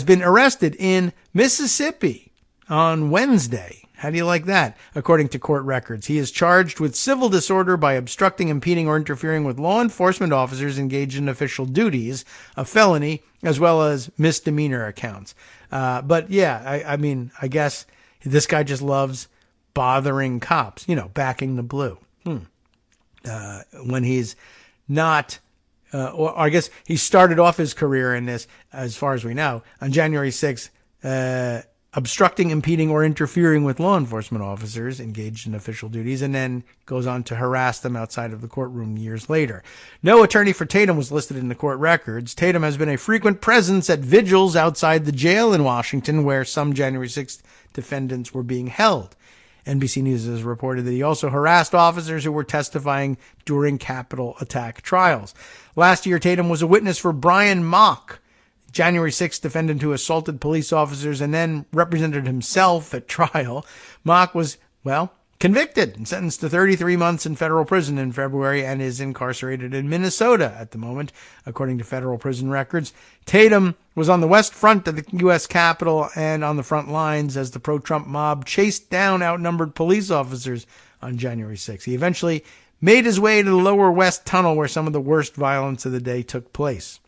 been arrested in Mississippi on Wednesday. How do you like that? According to court records, he is charged with civil disorder by obstructing, impeding, or interfering with law enforcement officers engaged in official duties, a felony, as well as misdemeanor accounts. But yeah, I mean, I guess this guy just loves bothering cops, backing the blue. When he's not, or I guess he started off his career in this, as far as we know, on January 6th, obstructing, impeding, or interfering with law enforcement officers engaged in official duties, and then goes on to harass them outside of the courtroom years later. No attorney for Tatum was listed in the court records. Tatum has been a frequent presence at vigils outside the jail in Washington, where some January 6th defendants were being held. NBC News has reported that he also harassed officers who were testifying during Capitol attack trials. Last year, Tatum was a witness for Brian Mock, January 6th defendant who assaulted police officers and then represented himself at trial. Mock was, convicted and sentenced to 33 months in federal prison in February and is incarcerated in Minnesota at the moment, according to federal prison records. Tatum was on the west front of the U.S. Capitol and on the front lines as the pro-Trump mob chased down outnumbered police officers on January 6th. He eventually made his way to the lower west tunnel where some of the worst violence of the day took place.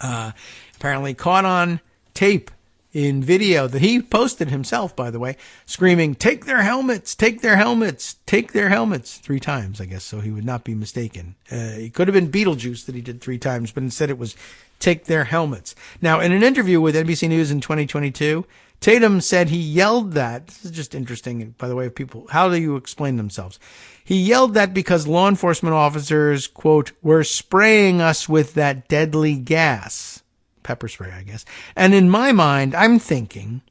Apparently caught on tape in video that he posted himself, by the way, screaming, "Take their helmets, take their helmets, take their helmets," 3 times, I guess, so he would not be mistaken. It could have been Beetlejuice that he did 3 times, but instead it was "take their helmets." Now, in an interview with NBC News in 2022, Tatum said he yelled that. This is just interesting, by the way, of people. How do you explain themselves? He yelled that because law enforcement officers, quote, were spraying us with that deadly gas. Pepper spray, I guess. And in my mind, I'm thinking,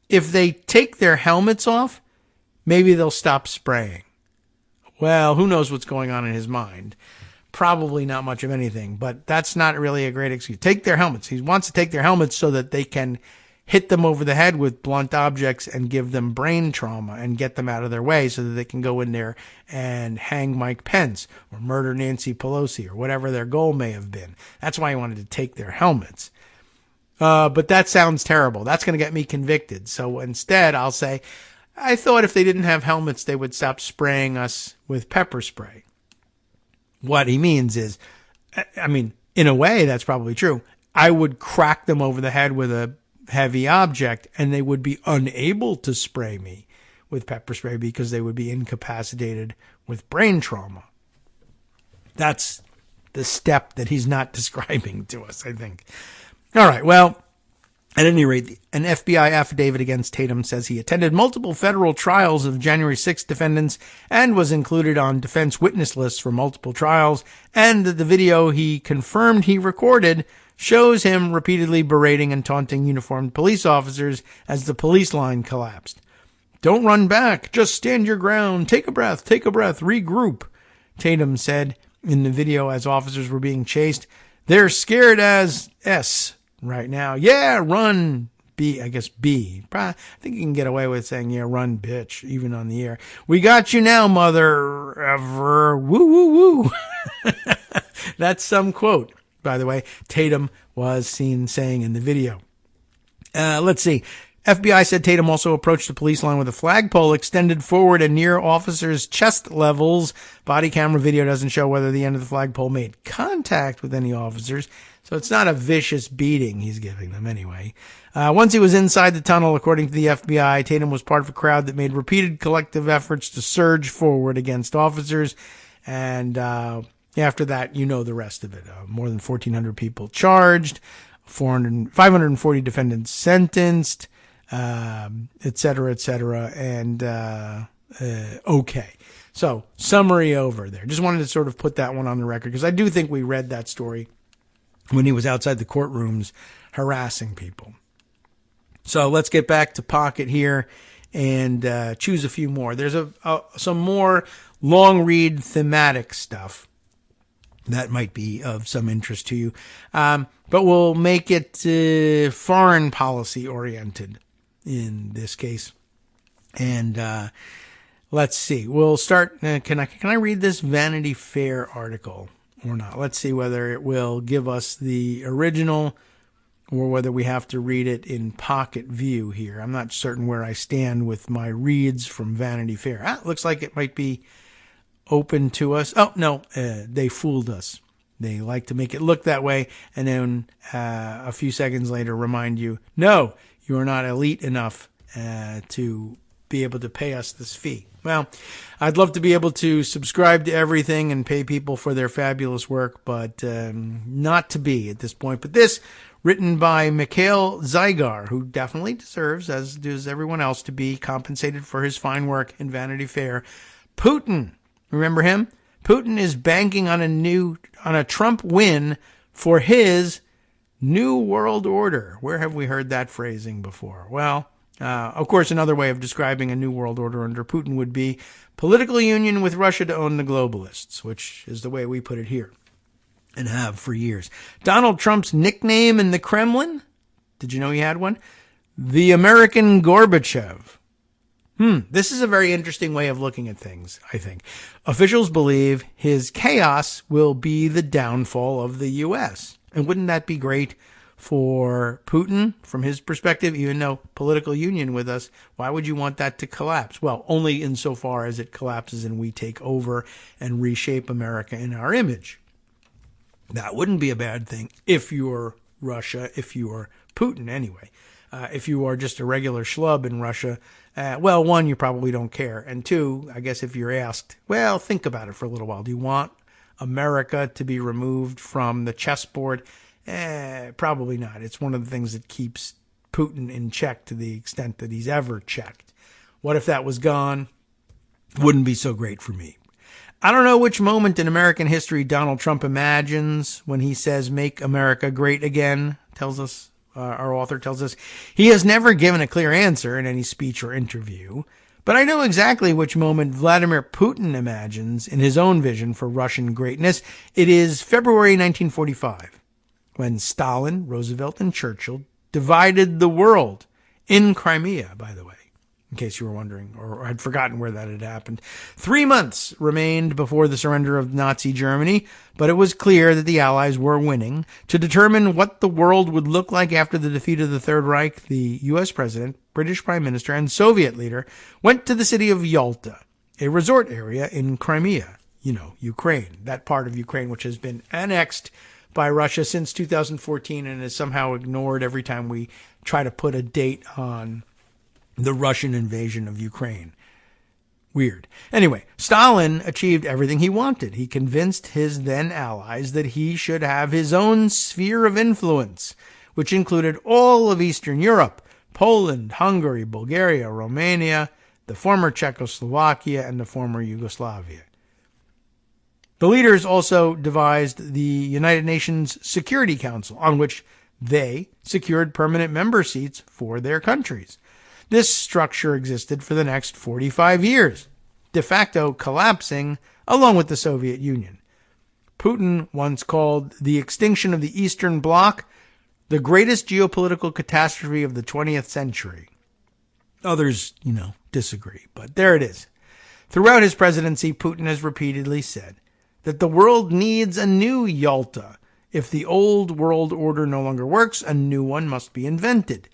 if they take their helmets off, maybe they'll stop spraying. Well, who knows what's going on in his mind? Probably not much of anything, but that's not really a great excuse. Take their helmets. He wants to take their helmets so that they can hit them over the head with blunt objects and give them brain trauma and get them out of their way so that they can go in there and hang Mike Pence or murder Nancy Pelosi or whatever their goal may have been. That's why he wanted to take their helmets. But that sounds terrible. That's going to get me convicted. So instead, I'll say, I thought if they didn't have helmets, they would stop spraying us with pepper spray. What he means is, I mean, in a way, that's probably true. I would crack them over the head with a heavy object and they would be unable to spray me with pepper spray because they would be incapacitated with brain trauma. That's the step that he's not describing to us, I think. All right. Well, at any rate, an FBI affidavit against Tatum says he attended multiple federal trials of January 6th defendants and was included on defense witness lists for multiple trials, and that the video he confirmed he recorded shows him repeatedly berating and taunting uniformed police officers as the police line collapsed. "Don't run back. Just stand your ground. Take a breath, regroup," Tatum said in the video as officers were being chased. "They're scared as S right now. Yeah, run." B, I guess B. I think you can get away with saying, "Yeah, run, bitch," even on the air. "We got you now, mother ever. Woo, woo, woo." That's some quote, by the way, Tatum was seen saying in the video. Let's see. FBI said Tatum also approached the police line with a flagpole extended forward and near officers' chest levels. Body camera video doesn't show whether the end of the flagpole made contact with any officers, so it's not a vicious beating he's giving them anyway. Once he was inside the tunnel, according to the FBI, Tatum was part of a crowd that made repeated collective efforts to surge forward against officers, and after that, you know the rest of it. More than 1,400 people charged, 540 defendants sentenced, et cetera, and okay. So, summary over there. Just wanted to sort of put that one on the record, because I do think we read that story when he was outside the courtrooms harassing people. So, let's get back to Pocket here and choose a few more. There's some more long-read thematic stuff that might be of some interest to you. But we'll make it foreign policy oriented in this case. And let's see. We'll start. Can I read this Vanity Fair article or not? Let's see whether it will give us the original or whether we have to read it in Pocket View here. I'm not certain where I stand with my reads from Vanity Fair. It looks like it might be open to us. Oh, no, they fooled us. They like to make it look that way and then a few seconds later remind you, no, you are not elite enough to be able to pay us this fee. Well, I'd love to be able to subscribe to everything and pay people for their fabulous work, but not to be at this point. But this, written by Mikhail Zygar, who definitely deserves, as does everyone else, to be compensated for his fine work in Vanity Fair. Putin. Remember him? Putin is banking on a Trump win for his New World Order. Where have we heard that phrasing before? Well, of course, another way of describing a New World Order under Putin would be political union with Russia to own the globalists, which is the way we put it here and have for years. Donald Trump's nickname in the Kremlin? Did you know he had one? The American Gorbachev. This is a very interesting way of looking at things, I think. Officials believe his chaos will be the downfall of the U.S. And wouldn't that be great for Putin, from his perspective, even though political union with us? Why would you want that to collapse? Well, only insofar as it collapses and we take over and reshape America in our image. That wouldn't be a bad thing if you're Russia, if you're Putin anyway. If you are just a regular schlub in Russia, well, one, you probably don't care. And two, I guess if you're asked, well, think about it for a little while. Do you want America to be removed from the chessboard? Probably not. It's one of the things that keeps Putin in check to the extent that he's ever checked. What if that was gone? Wouldn't be so great for me. I don't know which moment in American history Donald Trump imagines when he says, "Make America great again," tells us. Our author tells us he has never given a clear answer in any speech or interview, but I know exactly which moment Vladimir Putin imagines in his own vision for Russian greatness. It is February 1945, when Stalin, Roosevelt, and Churchill divided the world in Crimea, by the way, in case you were wondering or had forgotten where that had happened. 3 months remained before the surrender of Nazi Germany, but it was clear that the Allies were winning. To determine what the world would look like after the defeat of the Third Reich, the U.S. President, British Prime Minister, and Soviet leader went to the city of Yalta, a resort area in Crimea, Ukraine, that part of Ukraine which has been annexed by Russia since 2014 and is somehow ignored every time we try to put a date on the Russian invasion of Ukraine. Weird. Anyway, Stalin achieved everything he wanted. He convinced his then allies that he should have his own sphere of influence, which included all of Eastern Europe, Poland, Hungary, Bulgaria, Romania, the former Czechoslovakia, and the former Yugoslavia. The leaders also devised the United Nations Security Council, on which they secured permanent member seats for their countries. This structure existed for the next 45 years, de facto collapsing along with the Soviet Union. Putin once called the extinction of the Eastern Bloc the greatest geopolitical catastrophe of the 20th century. Others, disagree, but there it is. Throughout his presidency, Putin has repeatedly said that the world needs a new Yalta. If the old world order no longer works, a new one must be invented.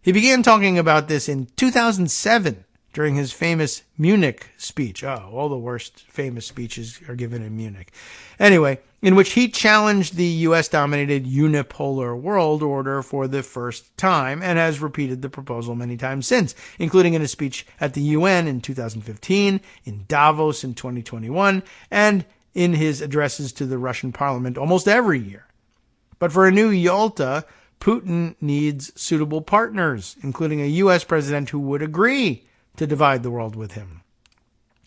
He began talking about this in 2007 during his famous Munich speech. Oh, all the worst famous speeches are given in Munich. Anyway, in which he challenged the U.S.-dominated unipolar world order for the first time and has repeated the proposal many times since, including in a speech at the UN in 2015, in Davos in 2021, and in his addresses to the Russian parliament almost every year. But for a new Yalta, Putin needs suitable partners, including a U.S. president who would agree to divide the world with him.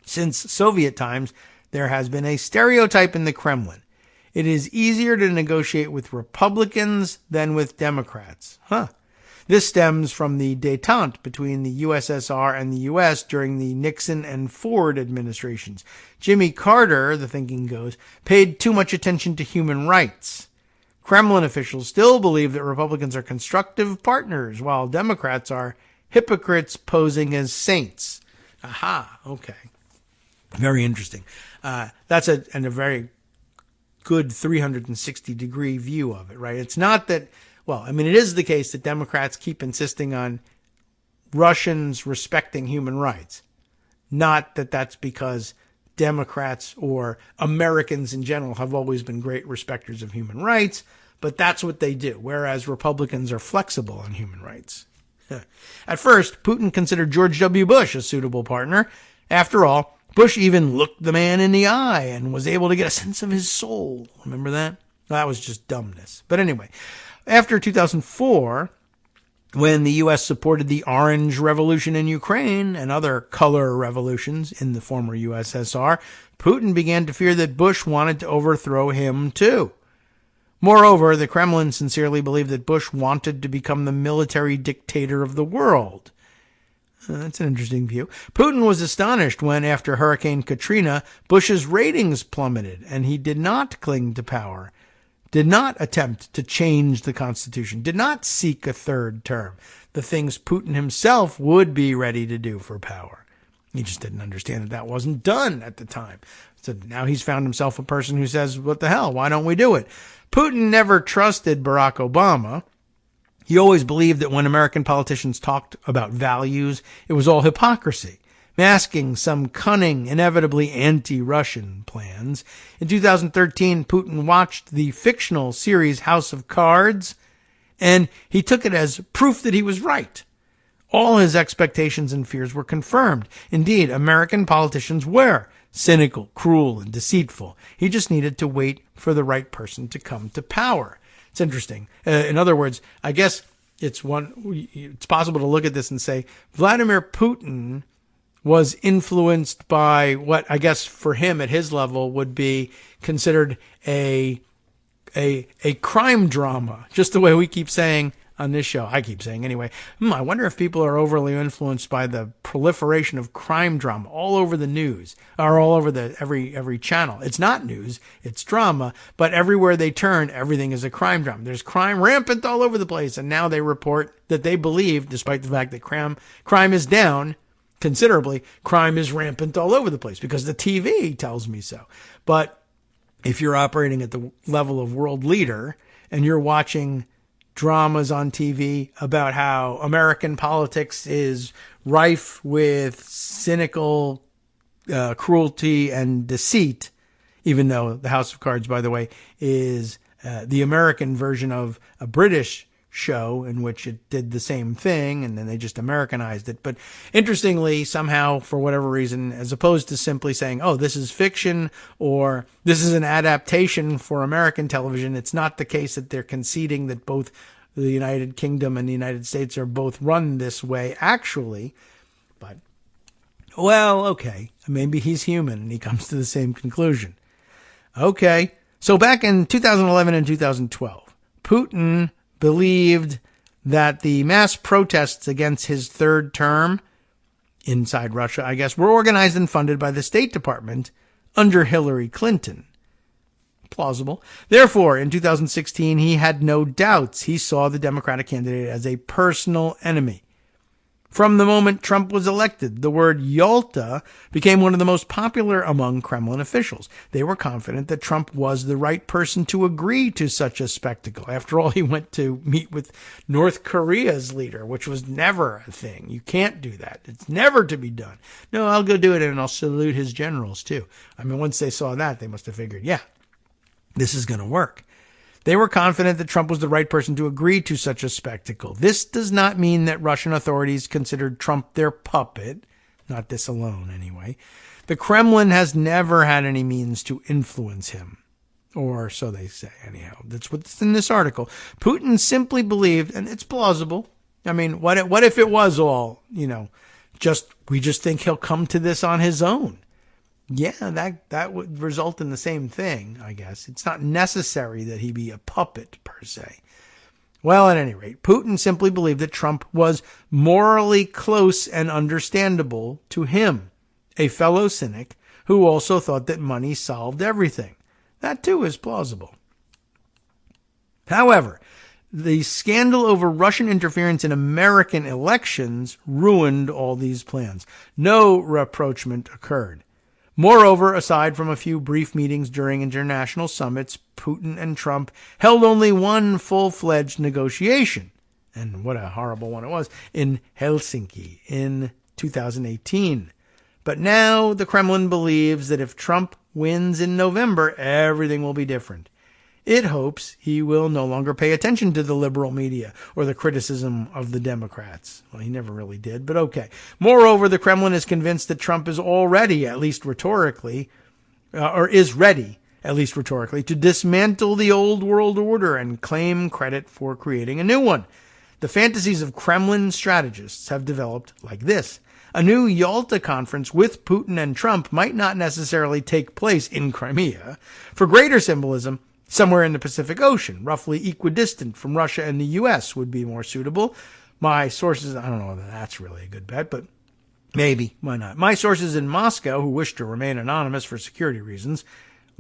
Since Soviet times, there has been a stereotype in the Kremlin. It is easier to negotiate with Republicans than with Democrats. This stems from the détente between the USSR and the U.S. during the Nixon and Ford administrations. Jimmy Carter, the thinking goes, paid too much attention to human rights. Kremlin officials still believe that Republicans are constructive partners, while Democrats are hypocrites posing as saints. Aha, okay. Very interesting. That's a very good 360-degree view of it, right? It's not that, it is the case that Democrats keep insisting on Russians respecting human rights. Not that that's because Democrats or Americans in general have always been great respecters of human rights, but that's what they do, whereas Republicans are flexible on human rights. At first, Putin considered George W. Bush a suitable partner. After all, Bush even looked the man in the eye and was able to get a sense of his soul. Remember that? That was just dumbness. But anyway, after 2004, when the U.S. supported the Orange Revolution in Ukraine and other color revolutions in the former USSR, Putin began to fear that Bush wanted to overthrow him too. Moreover, the Kremlin sincerely believed that Bush wanted to become the military dictator of the world. That's an interesting view. Putin was astonished when, after Hurricane Katrina, Bush's ratings plummeted and he did not cling to power. did not attempt to change the Constitution, did not seek a third term, the things Putin himself would be ready to do for power. He just didn't understand that wasn't done at the time. So now he's found himself a person who says, what the hell, why don't we do it? Putin never trusted Barack Obama. He always believed that when American politicians talked about values, it was all hypocrisy, masking some cunning, inevitably anti-Russian plans. In 2013, Putin watched the fictional series House of Cards, and he took it as proof that he was right. All his expectations and fears were confirmed. Indeed, American politicians were cynical, cruel, and deceitful. He just needed to wait for the right person to come to power. It's interesting. In other words, I guess it's possible to look at this and say Vladimir Putin was influenced by what I guess for him at his level would be considered a crime drama, just the way we keep saying on this show. I keep saying anyway. I wonder if people are overly influenced by the proliferation of crime drama all over the news or all over every channel. It's not news, it's drama, but everywhere they turn, everything is a crime drama. There's crime rampant all over the place, and now they report that they believe, despite the fact that crime is down considerably, crime is rampant all over the place because the TV tells me so. But if you're operating at the level of world leader and you're watching dramas on TV about how American politics is rife with cynical cruelty and deceit, even though the House of Cards, by the way, is the American version of a British show in which it did the same thing and then they just Americanized it. But interestingly, somehow, for whatever reason, as opposed to simply saying, oh, this is fiction or this is an adaptation for American television, it's not the case that they're conceding that both the United Kingdom and the United States are both run this way, actually. But, well, okay, maybe he's human and he comes to the same conclusion. Okay, so back in 2011 and 2012, Putin believed that the mass protests against his third term inside Russia, I guess, were organized and funded by the State Department under Hillary Clinton. Plausible. Therefore, in 2016, he had no doubts. He saw the Democratic candidate as a personal enemy. From the moment Trump was elected, the word Yalta became one of the most popular among Kremlin officials. They were confident that Trump was the right person to agree to such a spectacle. After all, he went to meet with North Korea's leader, which was never a thing. You can't do that. It's never to be done. No, I'll go do it and I'll salute his generals too. I mean, once they saw that, they must have figured, yeah, this is going to work. They were confident that Trump was the right person to agree to such a spectacle. This does not mean that Russian authorities considered Trump their puppet. Not this alone, anyway. The Kremlin has never had any means to influence him. Or so they say, anyhow. That's what's in this article. Putin simply believed, and it's plausible. I mean, what if it was all, we just think he'll come to this on his own? Yeah, that would result in the same thing, I guess. It's not necessary that he be a puppet, per se. Well, at any rate, Putin simply believed that Trump was morally close and understandable to him, a fellow cynic who also thought that money solved everything. That, too, is plausible. However, the scandal over Russian interference in American elections ruined all these plans. No rapprochement occurred. Moreover, aside from a few brief meetings during international summits, Putin and Trump held only one full-fledged negotiation, and what a horrible one it was, in Helsinki in 2018. But now the Kremlin believes that if Trump wins in November, everything will be different. It hopes he will no longer pay attention to the liberal media or the criticism of the Democrats. Well, he never really did, but okay. Moreover, the Kremlin is convinced that Trump is already, at least rhetorically, to dismantle the old world order and claim credit for creating a new one. The fantasies of Kremlin strategists have developed like this. A new Yalta conference with Putin and Trump might not necessarily take place in Crimea. For greater symbolism, somewhere in the Pacific Ocean, roughly equidistant from Russia and the U.S. would be more suitable. My sources, I don't know whether that's really a good bet, but maybe, why not? My sources in Moscow, who wish to remain anonymous for security reasons,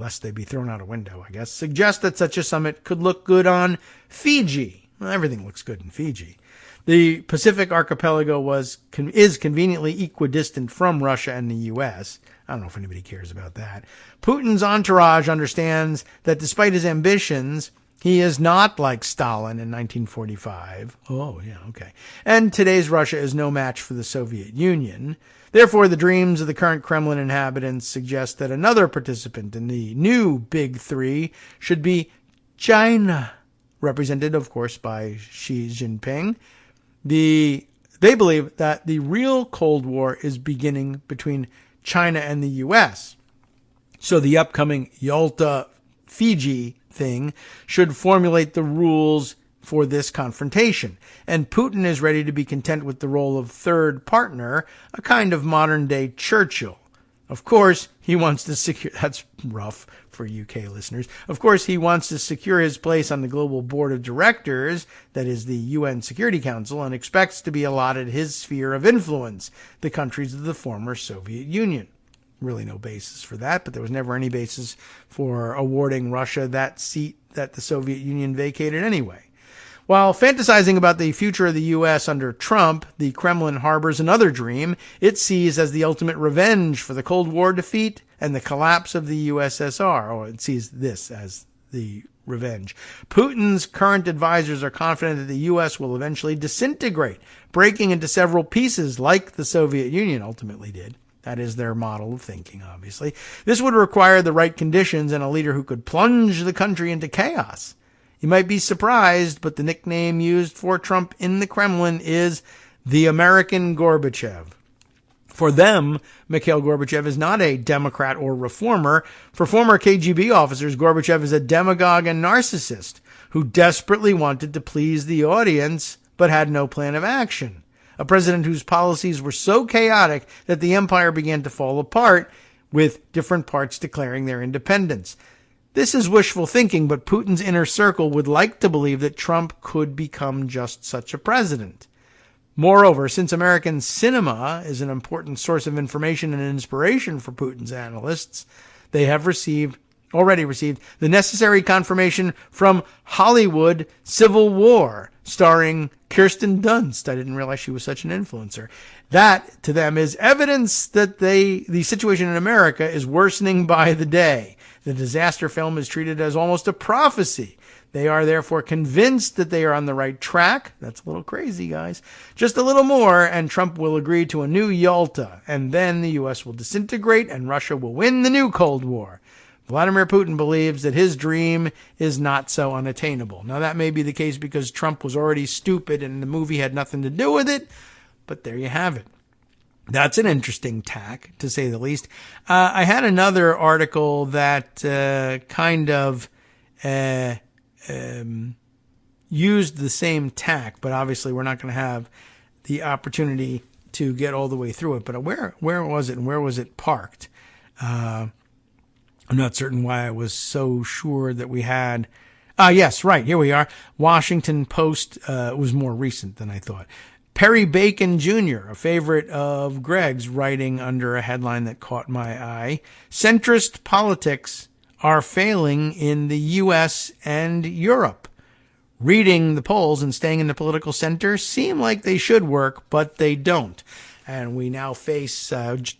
lest they be thrown out a window, I guess, suggest that such a summit could look good on Fiji. Well, everything looks good in Fiji. The Pacific archipelago is conveniently equidistant from Russia and the U.S. I don't know if anybody cares about that. Putin's entourage understands that despite his ambitions, he is not like Stalin in 1945. Oh, yeah, okay. And today's Russia is no match for the Soviet Union. Therefore, the dreams of the current Kremlin inhabitants suggest that another participant in the new Big Three should be China, represented, of course, by Xi Jinping. They believe that the real Cold War is beginning between China and the U.S. So the upcoming Yalta, Fiji thing should formulate the rules for this confrontation. And Putin is ready to be content with the role of third partner, a kind of modern-day Churchill. Of course, he wants to secure... That's rough for UK listeners. Of course, he wants to secure his place on the global board of directors, that is the UN Security Council, and expects to be allotted his sphere of influence, the countries of the former Soviet Union. Really no basis for that, but there was never any basis for awarding Russia that seat that the Soviet Union vacated anyway. While fantasizing about the future of the U.S. under Trump, the Kremlin harbors another dream it sees as the ultimate revenge for the Cold War defeat and the collapse of the USSR. Or it sees this as the revenge. Putin's current advisors are confident that the U.S. will eventually disintegrate, breaking into several pieces like the Soviet Union ultimately did. That is their model of thinking, obviously. This would require the right conditions and a leader who could plunge the country into chaos. You might be surprised, but the nickname used for Trump in the Kremlin is the American Gorbachev. For them, Mikhail Gorbachev is not a Democrat or reformer. For former KGB officers, Gorbachev is a demagogue and narcissist who desperately wanted to please the audience but had no plan of action. A president whose policies were so chaotic that the empire began to fall apart, with different parts declaring their independence. This is wishful thinking, but Putin's inner circle would like to believe that Trump could become just such a president. Moreover, since American cinema is an important source of information and inspiration for Putin's analysts, they have already received the necessary confirmation from Hollywood Civil War, starring Kirsten Dunst. I didn't realize she was such an influencer. That, to them, is evidence that the situation in America is worsening by the day. The disaster film is treated as almost a prophecy. They are therefore convinced that they are on the right track. That's a little crazy, guys. Just a little more, and Trump will agree to a new Yalta, and then the U.S. will disintegrate, and Russia will win the new Cold War. Vladimir Putin believes that his dream is not so unattainable. Now, that may be the case because Trump was already stupid and the movie had nothing to do with it, but there you have it. That's an interesting tack, to say the least. I had another article that kind of used the same tack, but obviously we're not going to have the opportunity to get all the way through it. But where was it and where was it parked? I'm not certain why I was so sure that we had... yes, right, here we are. Washington Post was more recent than I thought. Perry Bacon Jr., a favorite of Greg's, writing under a headline that caught my eye. Centrist politics are failing in the U.S. and Europe. Reading the polls and staying in the political center seem like they should work, but they don't. And we now face,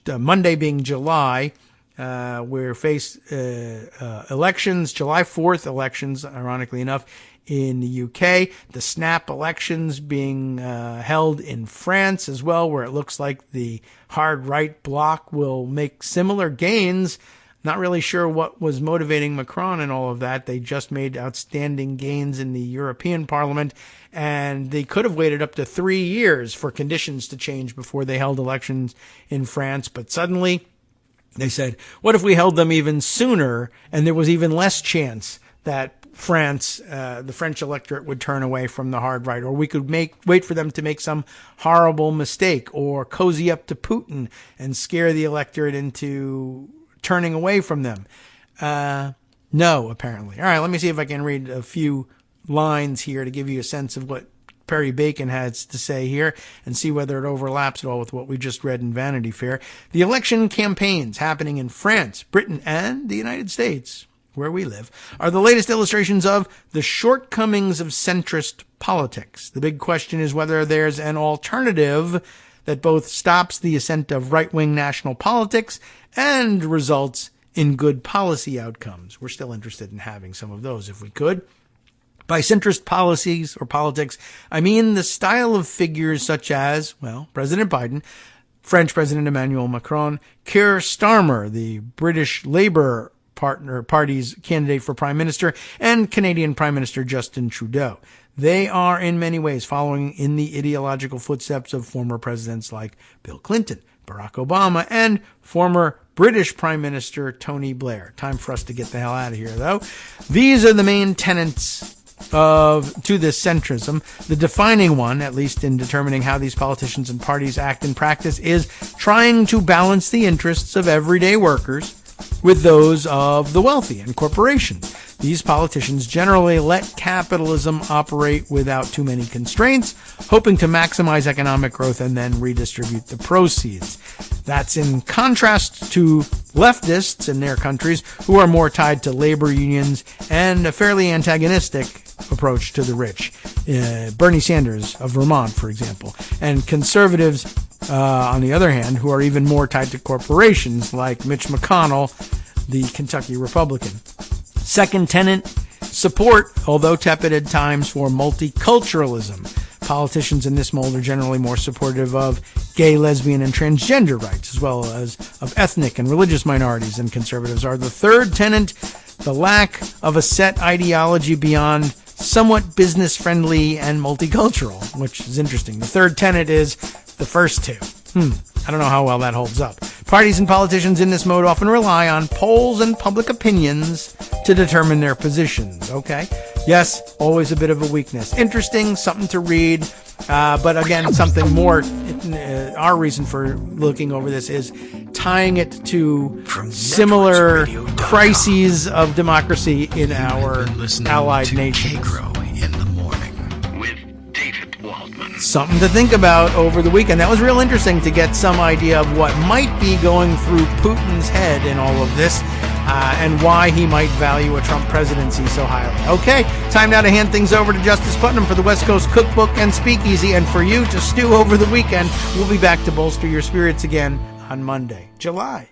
Monday being July, we face elections, July 4th elections, ironically enough, in the UK, the snap elections being held in France as well, where it looks like the hard right bloc will make similar gains. Not really sure what was motivating Macron and all of that. They just made outstanding gains in the European Parliament, and they could have waited up to 3 years for conditions to change before they held elections in France. But suddenly they said, what if we held them even sooner, and there was even less chance that France, the French electorate would turn away from the hard right, or we could wait for them to make some horrible mistake or cozy up to Putin and scare the electorate into turning away from them. No, apparently. All right, let me see if I can read a few lines here to give you a sense of what Perry Bacon has to say here and see whether it overlaps at all with what we just read in Vanity Fair. The election campaigns happening in France, Britain, and the United States, where we live, are the latest illustrations of the shortcomings of centrist politics. The big question is whether there's an alternative that both stops the ascent of right-wing national politics and results in good policy outcomes. We're still interested in having some of those if we could. By centrist policies or politics, I mean the style of figures such as, well, President Biden, French President Emmanuel Macron, Keir Starmer, the British Labour Party's candidate for Prime Minister, and Canadian Prime Minister Justin Trudeau. They are in many ways following in the ideological footsteps of former presidents like Bill Clinton, Barack Obama, and former British Prime Minister Tony Blair. Time for us to get the hell out of here, though. These are the main tenets to this centrism. The defining one, at least in determining how these politicians and parties act in practice, is trying to balance the interests of everyday workers with those of the wealthy and corporations. These politicians generally let capitalism operate without too many constraints, hoping to maximize economic growth and then redistribute the proceeds. That's in contrast to leftists in their countries who are more tied to labor unions and a fairly antagonistic approach to the rich. Bernie Sanders of Vermont, for example, and conservatives, on the other hand, who are even more tied to corporations like Mitch McConnell, the Kentucky Republican. Second tenet, support, although tepid at times, for multiculturalism. Politicians in this mold are generally more supportive of gay, lesbian, and transgender rights, as well as of ethnic and religious minorities than conservatives are. The third tenet, the lack of a set ideology beyond somewhat business-friendly and multicultural, which is interesting. The third tenet is the first two. I don't know how well that holds up. Parties and politicians in this mode often rely on polls and public opinions to determine their positions. Okay? Yes, always a bit of a weakness. Interesting, something to read. But again, something more, our reason for looking over this is tying it to similar crises of democracy in our allied nations. Kagro in the morning with David Waldman. Something to think about over the weekend. That was real interesting to get some idea of what might be going through Putin's head in all of this. And why he might value a Trump presidency so highly. Okay, time now to hand things over to Justice Putnam for the West Coast Cookbook and Speakeasy, and for you to stew over the weekend. We'll be back to bolster your spirits again on Monday, July